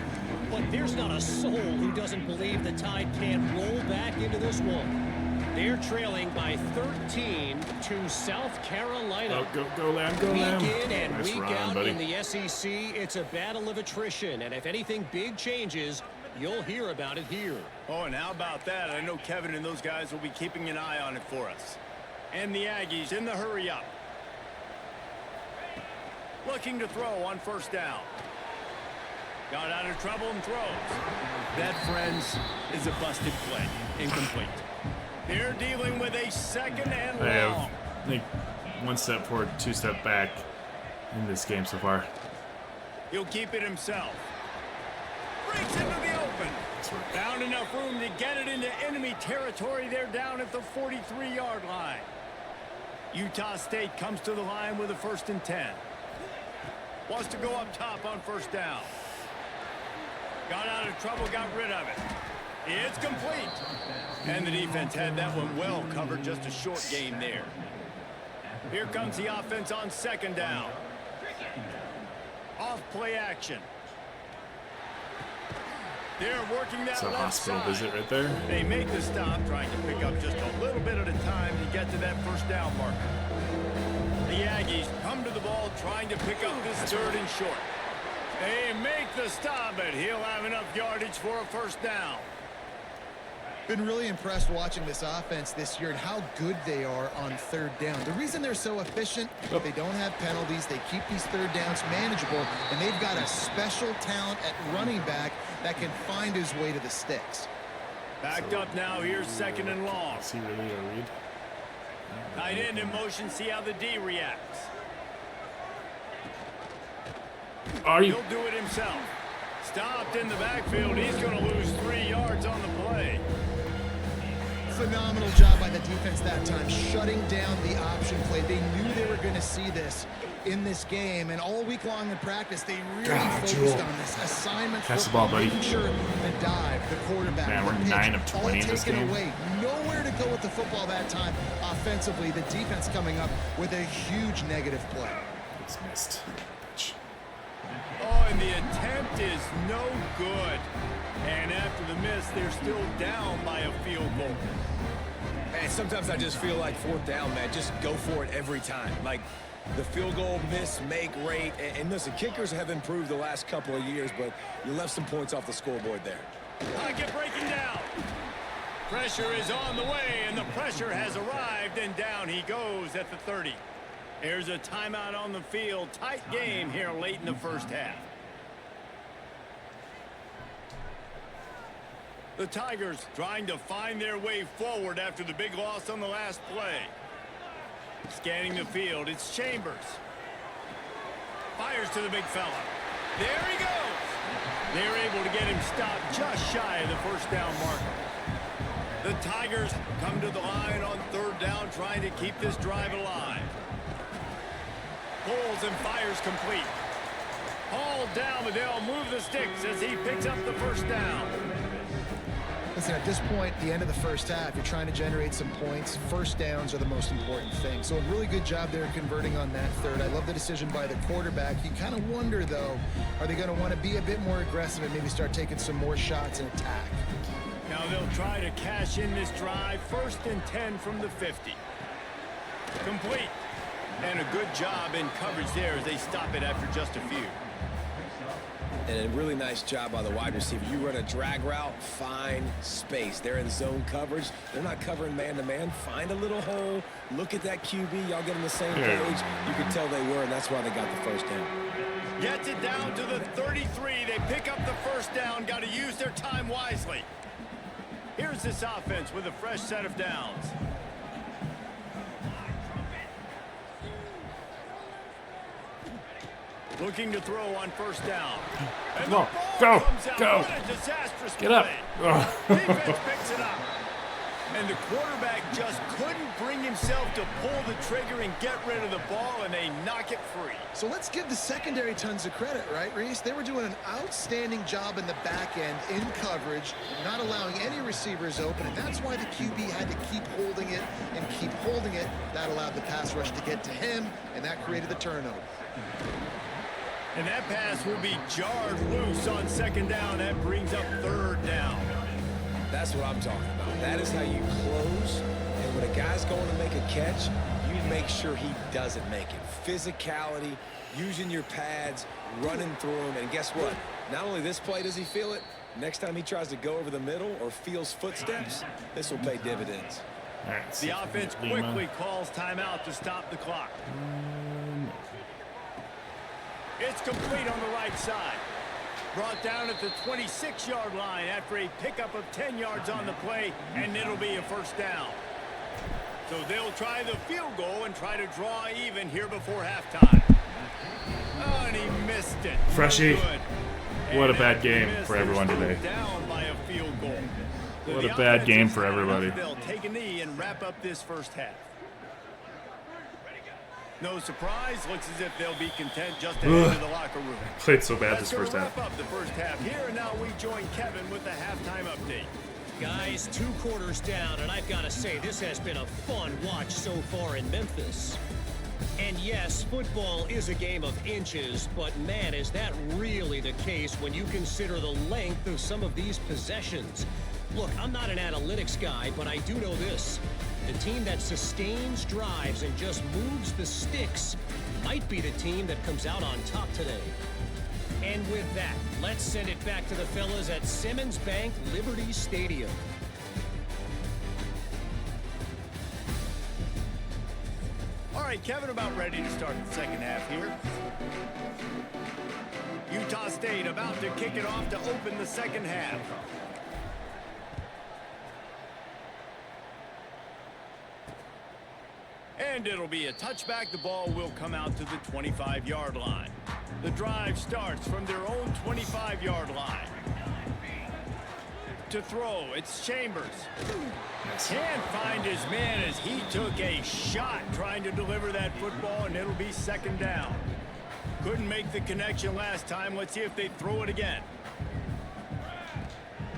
but there's not a soul who doesn't believe the Tide can't roll back into this one. They're trailing by 13 to South Carolina. Oh, go Lamb, go Lamb. Week in and Nice week run, out buddy. in the SEC, it's a battle of attrition, and if anything big changes, you'll hear about it here. Oh, and how about that? I know Kevin and those guys will be keeping an eye on it for us. And the Aggies in the hurry up. Looking to throw on first down. Got out of trouble and throws. That, friends, is a busted play. Incomplete. They're dealing with a 2nd and long. I have, I think, 1 step forward, 2 step back in this game so far. He'll keep it himself. Breaks into the open. Found enough room to get it into enemy territory. They're down at the 43-yard line. Utah State comes to the line with a 1st and 10. Wants to go up top on first down. Got out of trouble, got rid of it. It's complete. And the defense had that one well covered, just a short gain there. Here comes the offense on 2nd down. Off play action. They're working that It's a left hospital side. visit right there. They make the stop, trying to pick up just a little bit at a time to get to that first down marker. The Aggies come to the ball, trying to pick up this 3rd and short. They make the stop, but he'll have enough yardage for a first down. Been really impressed watching this offense this year and how good they are on 3rd down. The reason they're so efficient, they don't have penalties, they keep these 3rd downs manageable, and they've got a special talent at running back that can find his way to the sticks. Backed up now, here's 2nd and long. Is he really a read? Tight end in motion, see how the D reacts. Are you? He'll do it himself. Stopped in the backfield, he's going to lose 3 yards on the play. Phenomenal job by the defense that time, shutting down the option play. They knew they were going to see this in this game, and all week long in practice, they really focused on this assignment. Pass the ball, buddy. Making sure the dive, the quarterback, Man, we're the pitch, 9 of 20 all in this taken game. away. Nowhere to can't go with the football that time offensively. The defense coming up with a huge negative play. It's missed. Oh, and the attempt is no good. And after the miss, they're still down by a field goal. Man, sometimes I just feel like fourth down, man. Just go for it every time. Like the field goal miss, make rate. And listen, kickers have improved the last couple of years, but you left some points off the scoreboard there. Pocket breaking down. Pressure is on the way, and the pressure has arrived, and down he goes at the 30. There's a timeout on the field. Tight game here late in the first half. The Tigers trying to find their way forward after the big loss on the last play. Scanning the field, it's Chambers. Fires to the big fella. There he goes. They're able to get him stopped just shy of the first down marker. The Tigers come to the line on third down, trying to keep this drive alive. Pulls and fires complete. Hauled down, but they'll move the sticks as he picks up the first down. Listen, at this point, the end of the first half, you're trying to generate some points. First downs are the most important thing. So a really good job there converting on that third. I love the decision by the quarterback. You kind of wonder, though, are they going to want to be a bit more aggressive and maybe start taking some more shots and attack? Now they'll try to cash in this drive. 1st and 10 from the 50. Complete. And a good job in coverage there as they stop it after just a few. And a really nice job by the wide receiver. You run a drag route, find space. They're in zone coverage. They're not covering man-to-man. Find a little hole. Look at that QB. Y'all get on the same page. You can tell they were, and that's why they got the first down. Gets it down to the 33. They pick up the first down. Got to use their time wisely. Here's this offense with a fresh set of downs. Looking to throw on first down. And Come on, go. What a disastrous Get up. Defense picks it up. And the quarterback just couldn't bring himself to pull the trigger and get rid of the ball, and they knock it free. So let's give the secondary tons of credit, right, Reese? They were doing an outstanding job in the back end, in coverage, not allowing any receivers open, and that's why the QB had to keep holding it and keep holding it. That allowed the pass rush to get to him, and that created the turnover. And that pass will be jarred loose on second down. That brings up third down. That's what I'm talking about. That is how you close. And when a guy's going to make a catch, you make sure he doesn't make it. Physicality, using your pads, running through him. And guess what? Not only this play does he feel it, next time he tries to go over the middle or feels footsteps, this will pay dividends. The offense quickly calls timeout to stop the clock. It's complete on the right side. Brought down at the 26-yard line after a pickup of 10 yards on the play, and it'll be a first down. So they'll try the field goal and try to draw even here before halftime. Oh, and he missed it. Freshie. No what a bad game for everyone today. Down by a field goal. So what a bad game for everybody. They'll take a knee and wrap up this first half. No surprise, looks as if they'll be content just to head to the locker room. Played so bad this first half. Wrap up the first half here, and now we join Kevin with the halftime update. Guys, 2 quarters down, and I've got to say, this has been a fun watch so far in Memphis. And yes, football is a game of inches, but man, is that really the case when you consider the length of some of these possessions. Look, I'm not an analytics guy, but I do know this. The team that sustains drives and just moves the sticks might be the team that comes out on top today. And with that, let's send it back to the fellas at Simmons Bank Liberty Stadium. All right, Kevin, about ready to start the second half here. Utah State about to kick it off to open the second half. And it'll be a touchback. The ball will come out to the 25-yard line. The drive starts from their own 25-yard line. To throw, it's Chambers. Can't find his man as he took a shot trying to deliver that football, and it'll be second down. Couldn't make the connection last time. Let's see if they throw it again.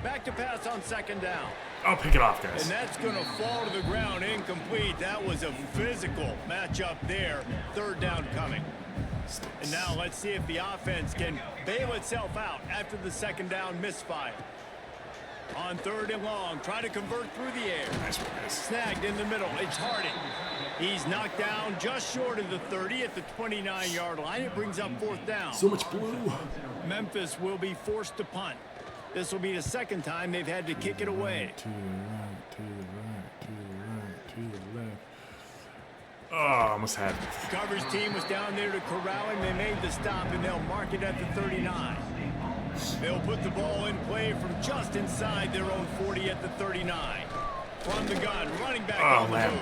Back to pass on second down. Oh, pick it off, guys. And that's going to fall to the ground incomplete. That was a physical matchup there. Third down coming. And now let's see if the offense can bail itself out after the second down misfire. On third and long, try to convert through the air. Nice one, guys. Snagged in the middle. It's Harding. He's knocked down just short of the 30 at the 29-yard line. It brings up fourth down. So much blue. Memphis will be forced to punt. This will be the second time they've had to kick it away. To the right, to the right, to the right, to the left. Oh, almost had it. The coverage team was down there to corral him. They made the stop, and they'll mark it at the 39. They'll put the ball in play from just inside their own 40 at the 39. From the gun, running back on the move.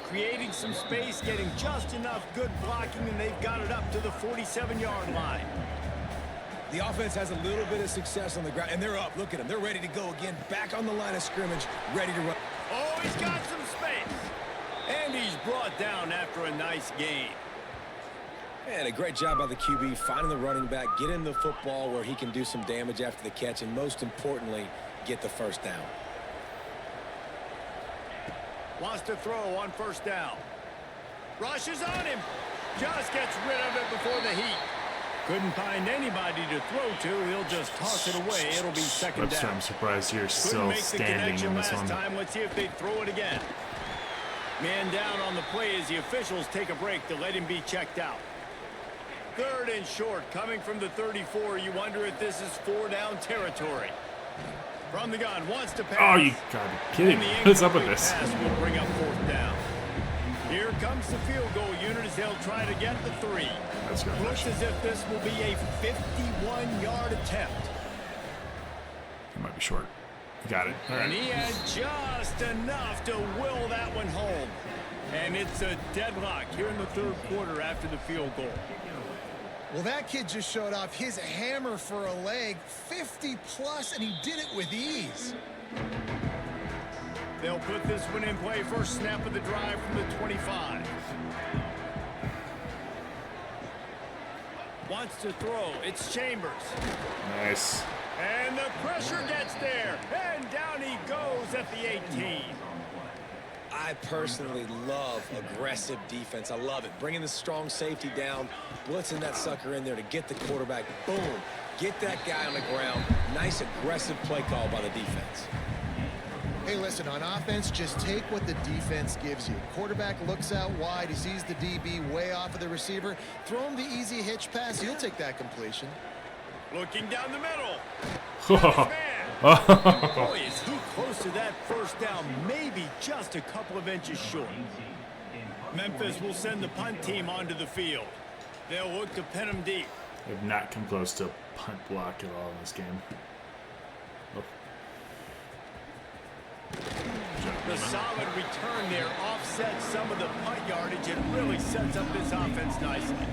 Creating some space, getting just enough good blocking, and they've got it up to the 47-yard line. The offense has a little bit of success on the ground, and they're up. Look at them. They're ready to go again. Back on the line of scrimmage, ready to run. Oh, he's got some space. And he's brought down after a nice gain. And a great job by the QB finding the running back, getting the football where he can do some damage after the catch, and most importantly, get the first down. Wants to throw on first down. Rushes on him. Just gets rid of it before the heat. Couldn't find anybody to throw to. He'll just toss it away. It'll be second down. I'm surprised you're still make the standing connection on this last one. time. Let's see if they throw it again. Man down on the play as the officials take a break to let him be checked out. Third and short coming from the 34. You wonder if this is four-down territory. From the gun, wants to pass. Oh, you gotta be kidding me. What's up with this? Pass will bring up fourth down. Here comes the field goal unit as they'll try to get the 3. Let's go. Looks as if this will be a 51-yard attempt. It might be short. Got it. All right. And he had just enough to will that one home. And it's a deadlock here in the third quarter after the field goal. Well, that kid just showed off his hammer for a leg, 50-plus, and he did it with ease. They'll put this one in play. First snap of the drive from the 25. Wants to throw. It's Chambers. Nice. And the pressure gets there. And down he goes at the 18. I personally love aggressive defense. I love it. Bringing the strong safety down, blitzing that sucker in there to get the quarterback. Boom. Get that guy on the ground. Nice aggressive play call by the defense. Hey, listen, on offense, just take what the defense gives you. Quarterback looks out wide. He sees the DB way off of the receiver. Throw him the easy hitch pass. He'll take that completion. Looking down the middle. Boy, is he close to that first down, maybe just a couple of inches short. Memphis will send the punt team onto the field. They'll look to pin him deep. They have not come close to punt block at all in this game. Oh. The solid return there offsets some of the punt yardage and really sets up this offense nicely.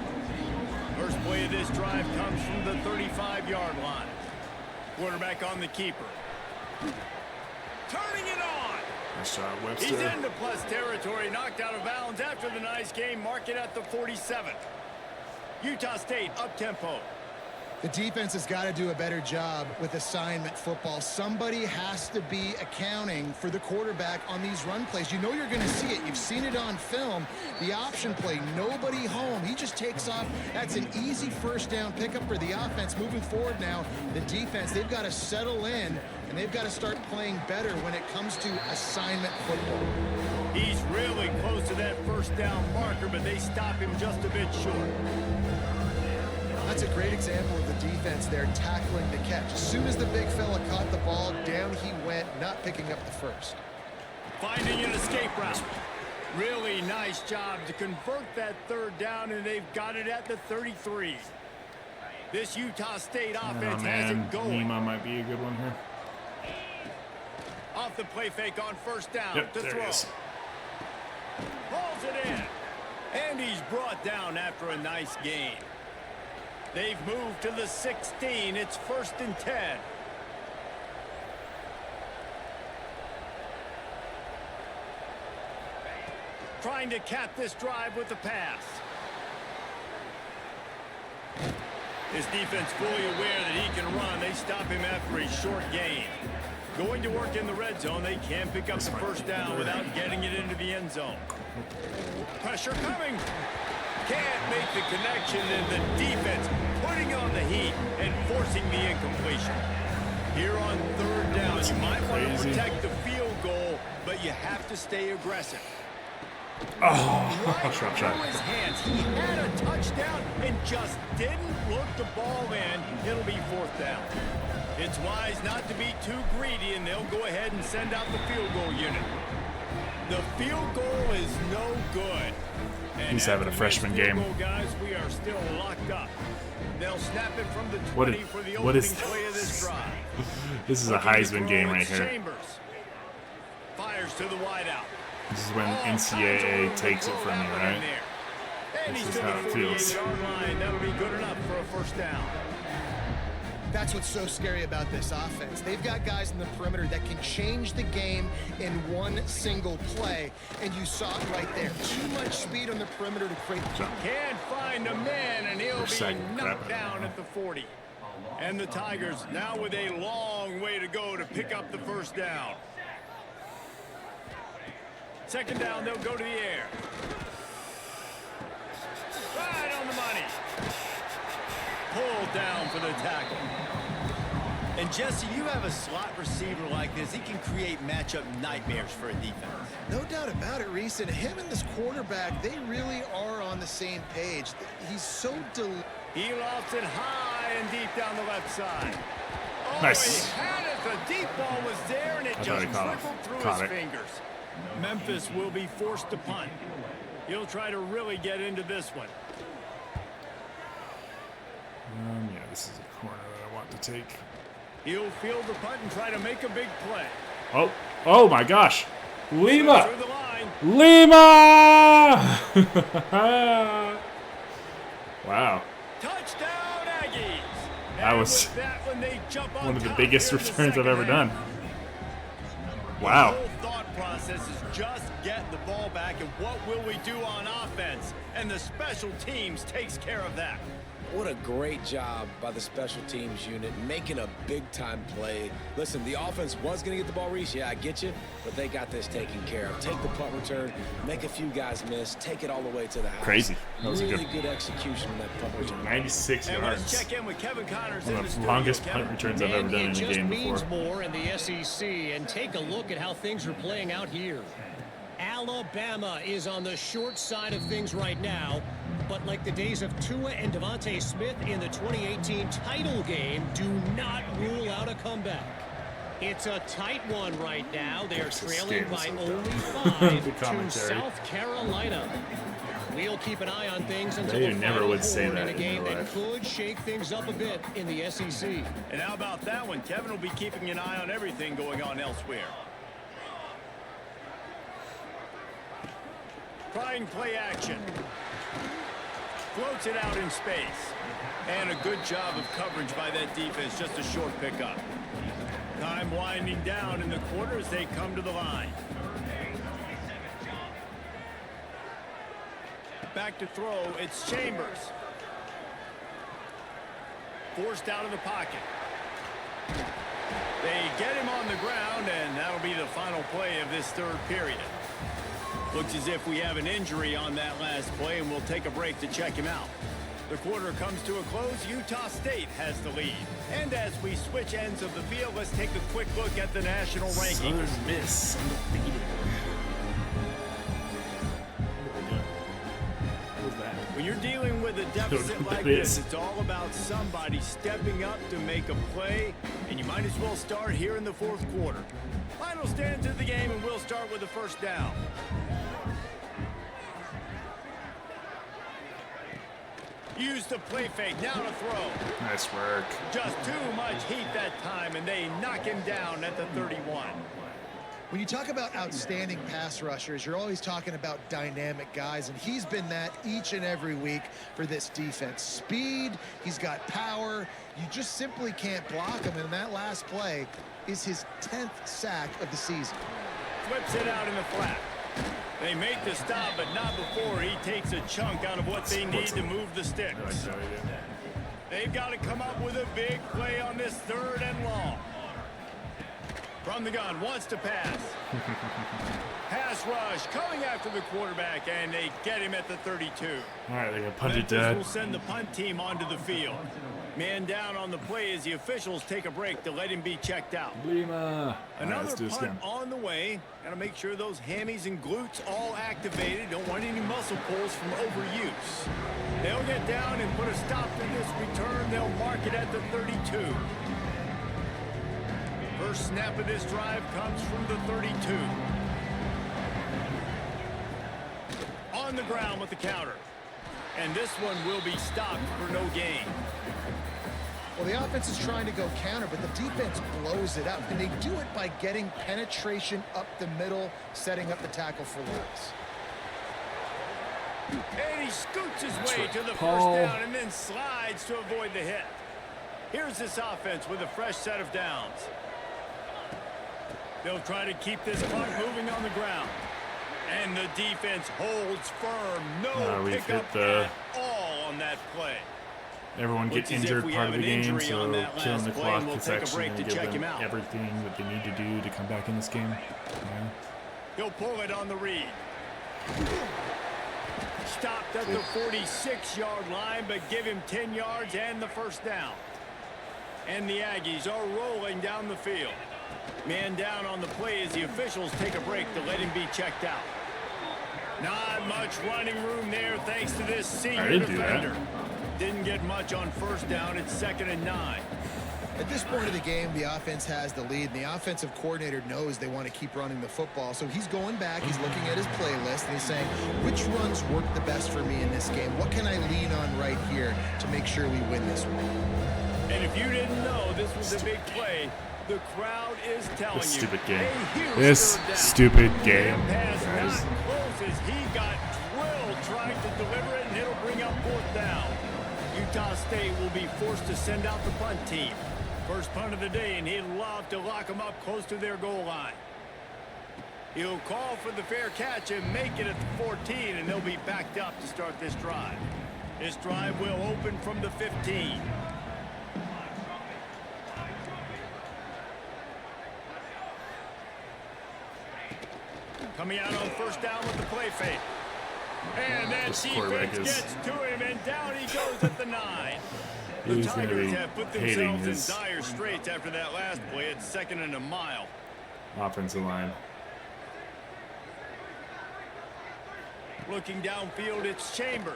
First play of this drive comes from the 35-yard line. Quarterback on the keeper. Turning it on. Nice shot, Webster. He's into plus territory, knocked out of bounds after the nice game. Mark it at the 47. Utah State up-tempo. The defense has got to do a better job with assignment football. Somebody has to be accounting for the quarterback on these run plays. You know you're going to see it. You've seen it on film. The option play, nobody home. He just takes off. That's an easy first down pickup for the offense. Moving forward now, the defense, they've got to settle in, and they've got to start playing better when it comes to assignment football. He's really close to that first down marker, but they stop him just a bit short. That's a great example of the defense there tackling the catch. As soon as the big fella caught the ball, down he went, not picking up the first. Finding an escape route. Really nice job to convert that third down, and they've got it at the 33. This Utah State offense has it going. Nima might be a good one here. Off the play fake on first down to there throw. It is. Pulls it in. And he's brought down after a nice gain. They've moved to the 16. It's 1st and 10. Trying to cap this drive with the pass. His defense fully aware that he can run. They stop him after a short gain. Going to work in the red zone, they can't pick up the first down without getting it into the end zone. Pressure coming. Can't make the connection, and the defense putting on the heat and forcing the incompletion. Here on third down, you might want to protect the field goal, but you have to stay aggressive. Oh, Right sharp through shot. his hands. He had a touchdown and just didn't look the ball in. It'll be fourth down. It's wise not to be too greedy, and they'll go ahead and send out the field goal unit. The field goal is no good. And He's having a freshman field game. goal, guys, we are still locked up. They'll snap it from the 20 for the what opening is play of this drive. This is a Looking to Heisman throw, game right it's here. Chambers. Fires to the wideout. This is when All kinds of room NCAA to takes it throw from that you, one in right? there. And This he's is to how it the feels. 48-yard line. That'll be good enough for a first down. That's what's so scary about this offense. They've got guys in the perimeter that can change the game in one single play, and you saw it right there. Too much speed on the perimeter to create. Can't find a man, and he'll be second, knocked crap. down at the 40. And the Tigers now with a long way to go to pick up the first down. Second down, they'll go to the air. Right on the money. Pulled down for the tackle. And Jesse, you have a slot receiver like this. He can create matchup nightmares for a defense. No doubt about it, Reese. And him and this quarterback, they really are on the same page. He's so He lofts it high and deep down the left side. Oh, Nice. he had it. The deep ball was there, and it I thought just he trickled through caught his it. fingers. Memphis will be forced to punt. He'll try to really get into this one. Yeah, this is a corner that I want to take. He'll field the punt and try to make a big play. Oh my gosh. Lima! Through the line. Lima! Wow. Touchdown, Aggies. That And was with that one, they jump on one of the top biggest here in the returns I've second ever half. done. The Wow. whole thought process is just get the ball back, and what will we do on offense? And the special teams takes care of that. What a great job by the special teams unit, making a big-time play. Listen, the offense was going to get the ball, Reese. Yeah, I get you, but they got this taken care of. Take the punt return, make a few guys miss, take it all the way to the house. Crazy. That was a really good- good execution on that punt return. 96 And let's yards. check in with Kevin Connors One in of the the studio. longest Kevin. punt returns I've ever And done it in a just game means before. more in the SEC. And take a look at how things are playing out here. Alabama is on the short side of things right now. But like the days of Tua and Devontae Smith in the 2018 title game, do not rule out a comeback. It's a tight one right now. They're Texas trailing game is by so only dumb. 5 The to commentary. South Carolina. We'll keep an eye on things until They the never final would say horn that in a in game real that life. could shake things up a bit in the SEC. And how about that one? Kevin will be keeping an eye on everything going on elsewhere. Trying play action. Floats it out in space. And a good job of coverage by that defense. Just a short pickup. Time winding down in the quarter as they come to the line. Back to throw. It's Chambers. Forced out of the pocket. They get him on the ground, and that'll be the final play of this third period. Looks as if we have an injury on that last play, and we'll take a break to check him out. The quarter comes to a close. Utah State has the lead. And as we switch ends of the field, let's take a quick look at the national rankings. Southern Miss undefeated. What was that? When you're dealing with a deficit Don't know what like that this, is. it's all about somebody stepping up to make a play, and you might as well start here in the fourth quarter. Final stands of the game, and we'll start with the first down. Use the play fake, now to throw. Nice work. Just too much heat that time, and they knock him down at the 31. When you talk about outstanding pass rushers, you're always talking about dynamic guys, and he's been that each and every week for this defense. Speed, he's got power. You just simply can't block him, and that last play is his 10th sack of the season. Flips it out in the flat. They make the stop, but not before he takes a chunk out of what they need to move the sticks. I like that idea. They've got to come up with a big play on this third and long. From the gun, wants to pass. Pass rush coming after the quarterback, and they get him at the 32. All right, they're going to punt it Memphis dead. will send the punt team onto the field. Man down on the play as the officials take a break to let him be checked out. Lima. Another punt on the way. Got to make sure those hammies and glutes all activated. Don't want any muscle pulls from overuse. They'll get down and put a stop to this return. They'll mark it at the 32. First snap of this drive comes from the 32. On the ground with the counter. And this one will be stopped for no gain. Well, the offense is trying to go counter, but the defense blows it up. And they do it by getting penetration up the middle, setting up the tackle for loss. And he scoots his way to the first down and then slides to avoid the hit. Here's this offense with a fresh set of downs. They'll try to keep this punt moving on the ground. And the defense holds firm. No pickup at all on that play. Everyone gets injured part of the game, so killing the clock is actually going to give them everything that they need to do to come back in this game. Yeah. He'll pull it on the read. Stopped at the 46-yard line, but give him 10 yards and the first down. And the Aggies are rolling down the field. Man down on the play as the officials take a break to let him be checked out. Not much running room there thanks to this senior defender. Didn't get much on first down. It's 2nd and 9. At this point of the game, the offense has the lead, and the offensive coordinator knows they want to keep running the football. So he's going back, he's looking at his playlist, and he's saying, which runs work the best for me in this game? What can I lean on right here to make sure we win this one? And if you didn't know this was a big play, the crowd is telling you. Stupid game. This stupid game. Pass not close as he got drilled trying to deliver it, and it'll bring up 4th down. Utah State will be forced to send out the punt team. First punt of the day, and he'd love to lock them up close to their goal line. He'll call for the fair catch and make it at the 14, and they'll be backed up to start this drive. This drive will open from the 15. Coming out on first down with the play fake. And that defense gets to him, and down he goes at the 9. The Tigers have put themselves in dire straits after that last play. It's 2nd and a mile. Offensive line. Looking downfield, it's Chambers.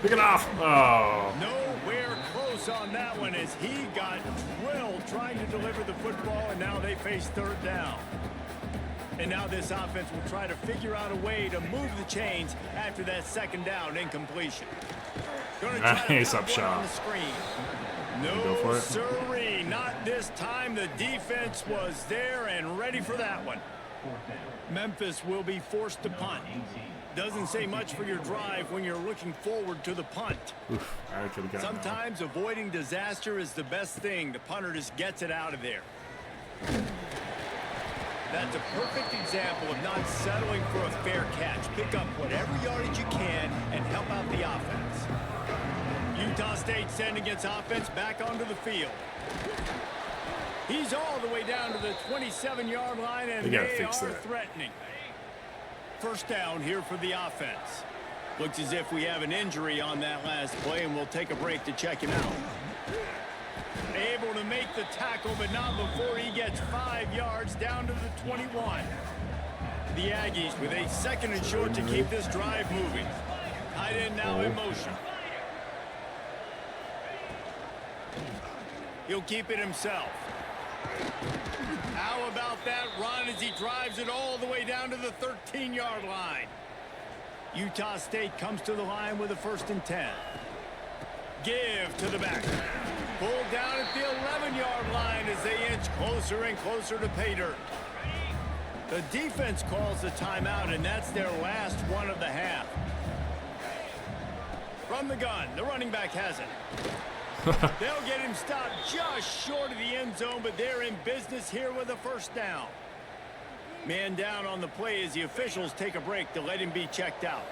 Pick it off. Oh. Nowhere close on that one as he got drilled trying to deliver the football, and now they face 3rd down. And now this offense will try to figure out a way to move the chains after that 2nd down incompletion. Nice up shot. On the screen. No, sirree, not this time. The defense was there and ready for that one. Memphis will be forced to punt. Doesn't say much for your drive when you're looking forward to the punt. Oof, I could have gotten Sometimes avoiding disaster is the best thing. The punter just gets it out of there. That's a perfect example of not settling for a fair catch. Pick up whatever yardage you can and help out the offense. Utah State sending its offense back onto the field. He's all the way down to the 27-yard line, and they are threatening. First down here for the offense. Looks as if we have an injury on that last play, and we'll take a break to check him out. Able to make the tackle, but not before he gets 5 yards down to the 21. The Aggies with a 2nd and short to keep this drive moving. Tight end now in motion. He'll keep it himself. How about that run as he drives it all the way down to the 13-yard line? Utah State comes to the line with a 1st and 10. Give to the back. Pulled down at the 11-yard line as they inch closer and closer to pay dirt. The defense calls the timeout, and that's their last one of the half. From the gun, the running back has it. They'll get him stopped just short of the end zone, but they're in business here with a 1st down. Man down on the play as the officials take a break to let him be checked out.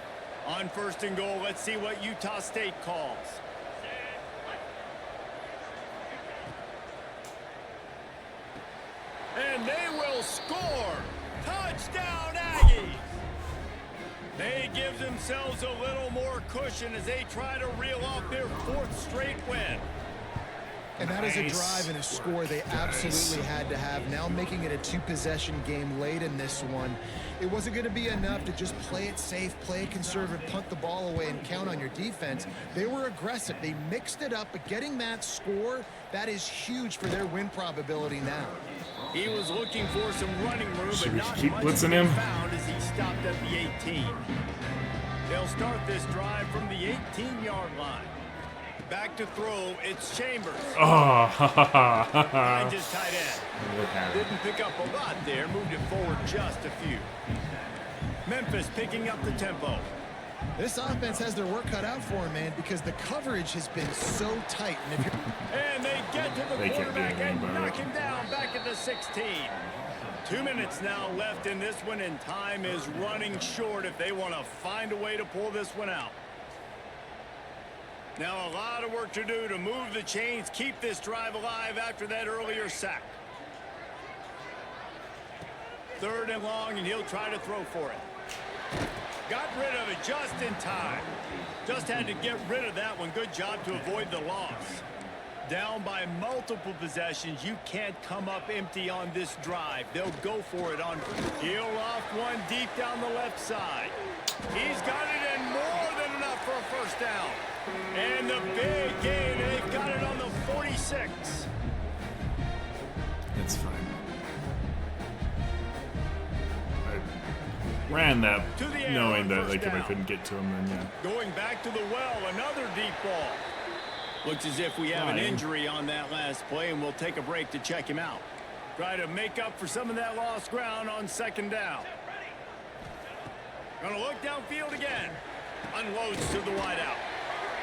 On 1st and goal, let's see what Utah State calls. And they will score. Touchdown, Aggies. They give themselves a little more cushion as they try to reel off their 4th straight win. And that is a drive and a score they absolutely had to have. Now making it a 2-possession game late in this one. It wasn't going to be enough to just play it safe, play it conservative, punt the ball away, and count on your defense. They were aggressive. They mixed it up, but getting that score, that is huge for their win probability now. He was looking for some running room, Should but we not keep much blitzing to be him? found as he stopped at the 18. They'll start this drive from the 18-yard line. Back to throw, it's Chambers. Oh, Finds his tight end. Didn't pick up a lot there, moved it forward just a few. Memphis picking up the tempo. This offense has their work cut out for them, man, because the coverage has been so tight. And, if you're And they get to the They can't do quarterback anything and about knock it. him down back at the 16. 2 minutes now left in this one, and time is running short if they want to find a way to pull this one out. Now a lot of work to do to move the chains, keep this drive alive after that earlier sack. 3rd and long, and he'll try to throw for it. Got rid of it just in time. Just had to get rid of that one. Good job to avoid the loss. Down by multiple possessions. You can't come up empty on this drive. They'll go for it on. He'll off one deep down the left side. He's got it in more than enough for a first down. And the big gain. They've got it on the 46. it's fine. I ran that To the air knowing on that first like if I down. couldn't get to him, then yeah. Going back to the well, another deep ball. Looks as if we have an Fine. injury on that last play, and we'll take a break to check him out. Try to make up for some of that lost ground on 2nd down. Gonna look downfield again. Unloads to the wideout.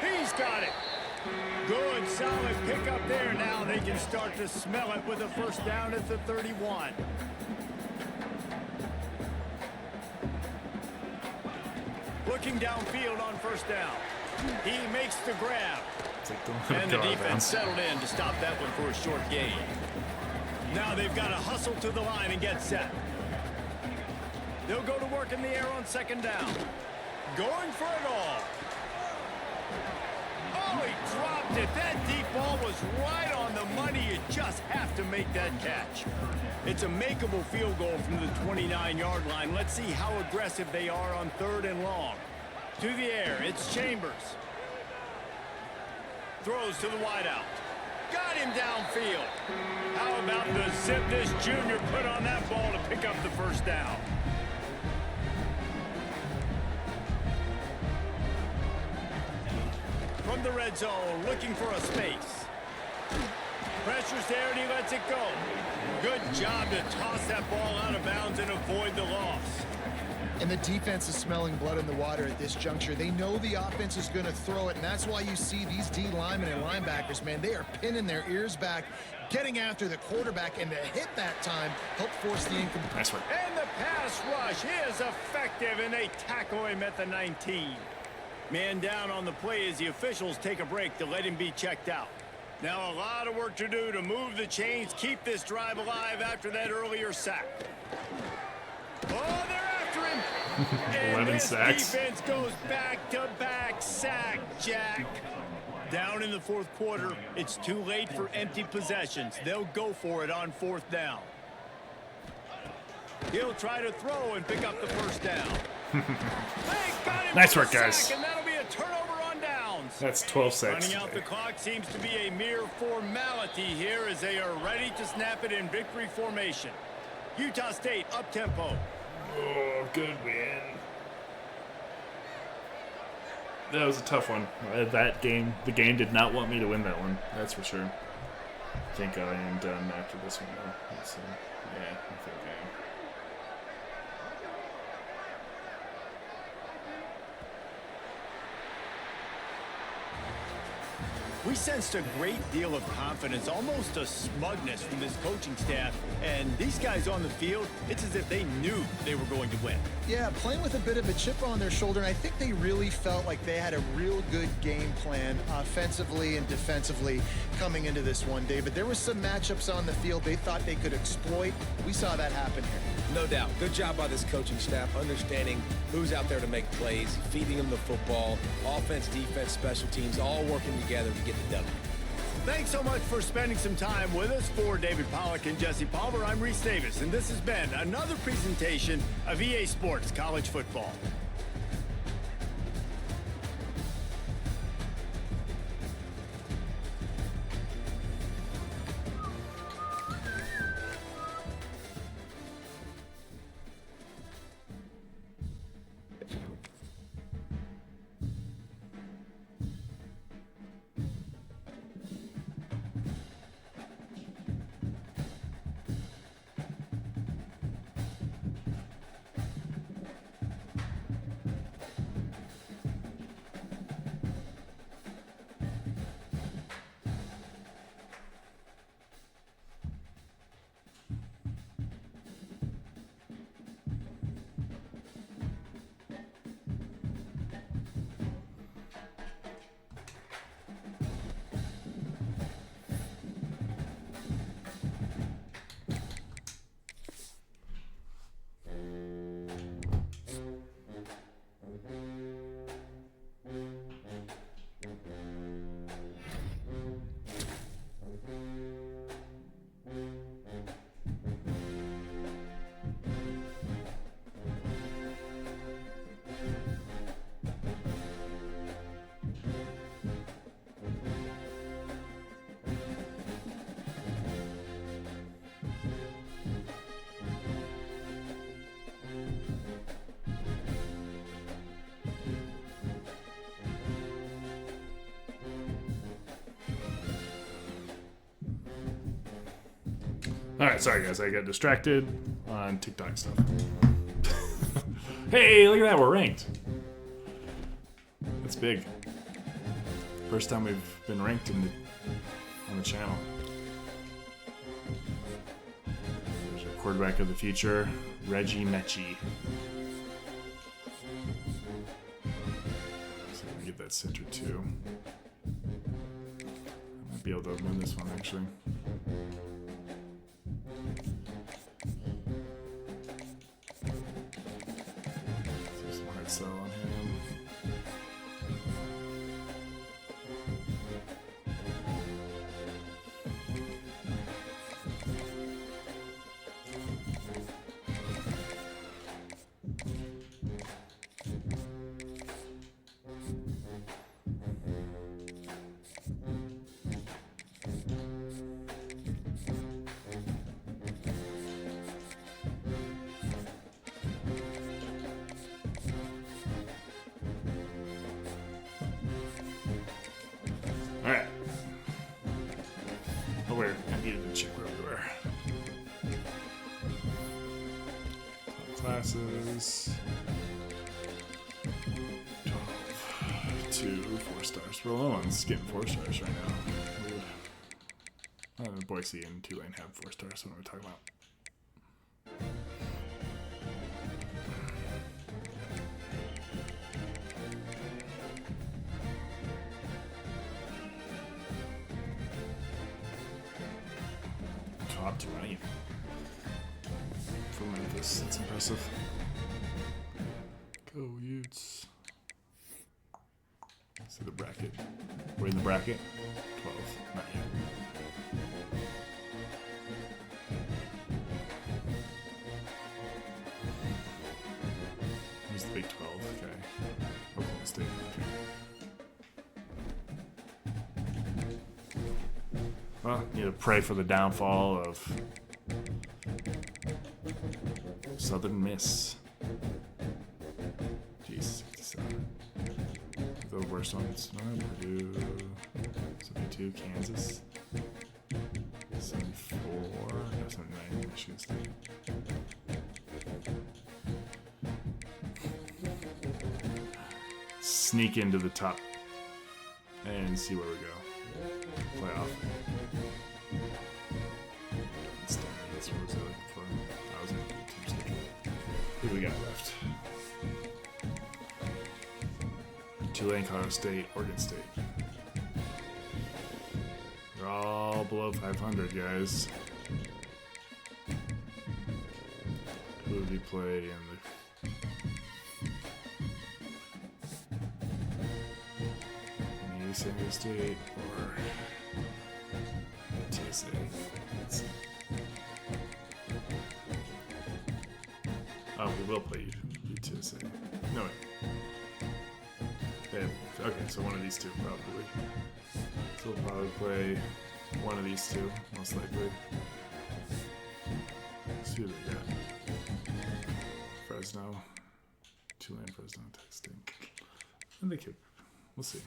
He's got it. Good, solid pickup there. Now they can start to smell it with a first down at the 31. Looking downfield on first down. He makes the grab. It's like, don't let And it the go out of defense bounds. settled in to stop that one for a short gain. Now they've got to hustle to the line and get set. They'll go to work in the air on 2nd down. Going for it all. Oh, he dropped it. That deep ball was right on the money. You just have to make that catch. It's a makeable field goal from the 29-yard line. Let's see how aggressive they are on 3rd and long. To the air, it's Chambers. Throws to the wideout. Got him downfield. How about the zip this junior put on that ball to pick up the first down? From the red zone, looking for a space. Pressure's there and he lets it go. Good job to toss that ball out of bounds and avoid the loss. And the defense is smelling blood in the water at this juncture. They know the offense is going to throw it, and that's why you see these D linemen and linebackers, man, they are pinning their ears back, getting after the quarterback, and to hit that time, help force the incomplete. Nice one. And the pass rush is effective, and they tackle him at the 19. Man down on the play as the officials take a break to let him be checked out. Now a lot of work to do to move the chains, keep this drive alive after that earlier sack. Oh, they're after him. And 11 this sacks. defense goes back-to-back sack, Jack. Down in the 4th quarter, it's too late for empty possessions. They'll go for it on 4th down. He'll try to throw and pick up the first down. They got him Nice for work, the guys. sack, and that'll be a turnover on downs. That's 12 sacks. Running out the clock seems to be a mere formality here as they are ready to snap it in victory formation. Utah State up-tempo. Oh, good win. That was a tough one. That game, the game did not want me to win that one. That's for sure. I think I am done after this one, though. Let's see. Yeah, I think I am. We sensed a great deal of confidence, almost a smugness from this coaching staff. And these guys on the field, it's as if they knew they were going to win. Yeah, playing with a bit of a chip on their shoulder, and I think they really felt like they had a real good game plan offensively and defensively coming into this one, David. There were some matchups on the field they thought they could exploit. We saw that happen here. No doubt. Good job by this coaching staff, understanding who's out there to make plays, feeding them the football, offense, defense, special teams, all working together to get the W. Thanks so much for spending some time with us. For David Pollack and Jesse Palmer, I'm Reese Davis, and this has been another presentation of EA Sports College Football. All right, sorry guys, I got distracted on TikTok stuff. Hey, look at that, we're ranked. That's big. First time we've been ranked on the channel. There's our quarterback of the future, Reggie Mechie. So I'm gonna get that center too. I might be able to win this one actually. So on him. Alright. Oh, wait. I needed to check where we were. Top classes. 12. 2 4 stars. Well, no one's getting 4 stars right now. Weird. Boise and Tulane have 4 stars. What are we talking about? Top 20 for Memphis. That's impressive. Go Utes. See the bracket. We're in the bracket. 12. Not yet. Here's the Big 12. Okay. Oklahoma State. Okay. Well, you need to pray for the downfall of Southern Miss. Jeez, 67. The worst ones. Purdue, 72, Kansas. 74, no, 79, Michigan State. Sneak into the top and see where we go. playoff. That's what I was looking for. I was going to do team schedule. Who do we got left? Tulane, Colorado State, Oregon State. They're all below 500, guys. Who would we play in the... maybe San Diego State or TSA? Let's see. Oh, we will play UTSA. No, wait. Okay, so one of these two, probably. So we'll probably play one of these two, most likely. Let's see who they got. Fresno. Tulane, Fresno, Texas State. And they could. We'll see.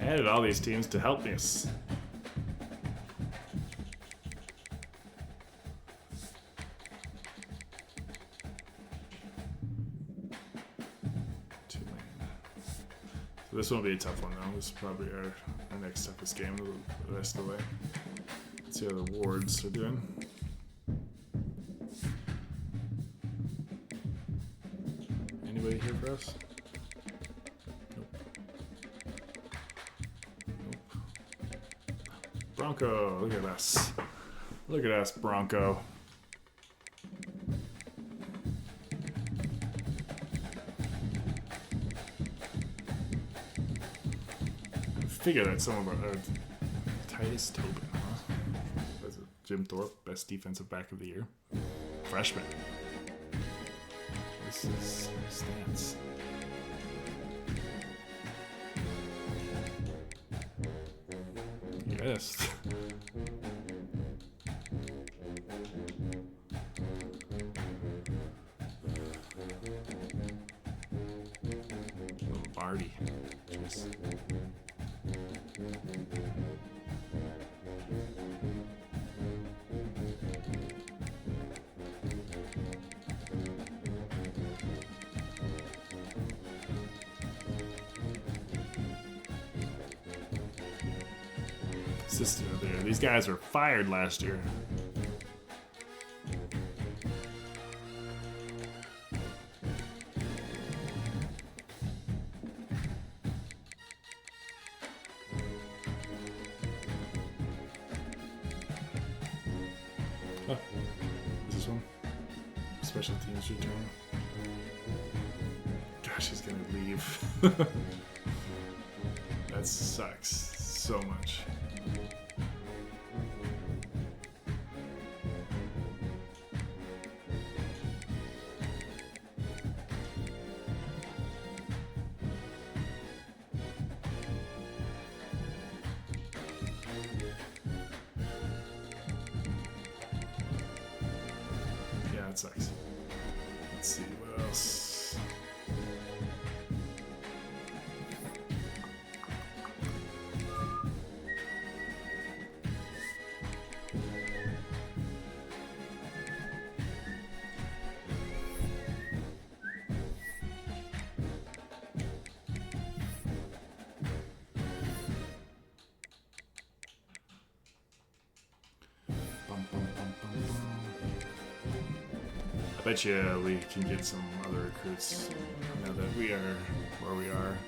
I added all these teams to help us. This won't be a tough one though. This is probably our next toughest game the rest of the way. Let's see how the wards are doing. Anybody here for us? Nope. Nope. Bronco, look at us. Look at us, Bronco. Figure that some of our Titus Tobin, huh? That's Jim Thorpe, best defensive back of the year. Freshman. This is stance. Yes. Lombardi. Jeez. Assistant of the year. These guys were fired last year. Oh, is this one? Special teams return. Gosh, he's gonna leave. That sucks so much. That sucks. Let's see what else. I bet you we can get some other recruits now that we are where we are.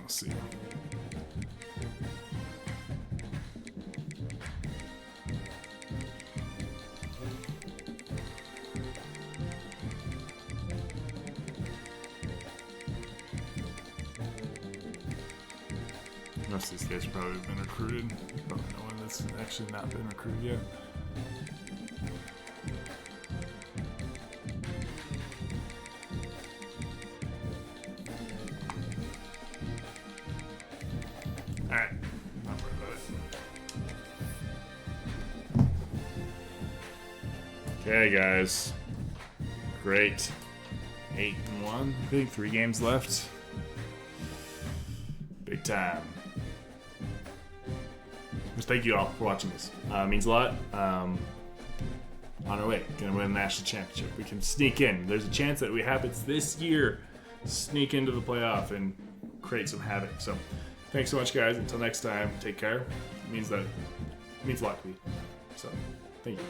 Let's see. Most of these guys probably have been recruited. Probably no one that's actually not been recruited yet. Okay, guys. Great. 8-1. I think 3 games left. Big time. Just thank you all for watching this. It means a lot. On our way. Gonna win a national championship. We can sneak in. There's a chance that we have it this year. Sneak into the playoff and create some havoc. So, thanks so much, guys. Until next time, take care. It means a lot to me. So, thank you.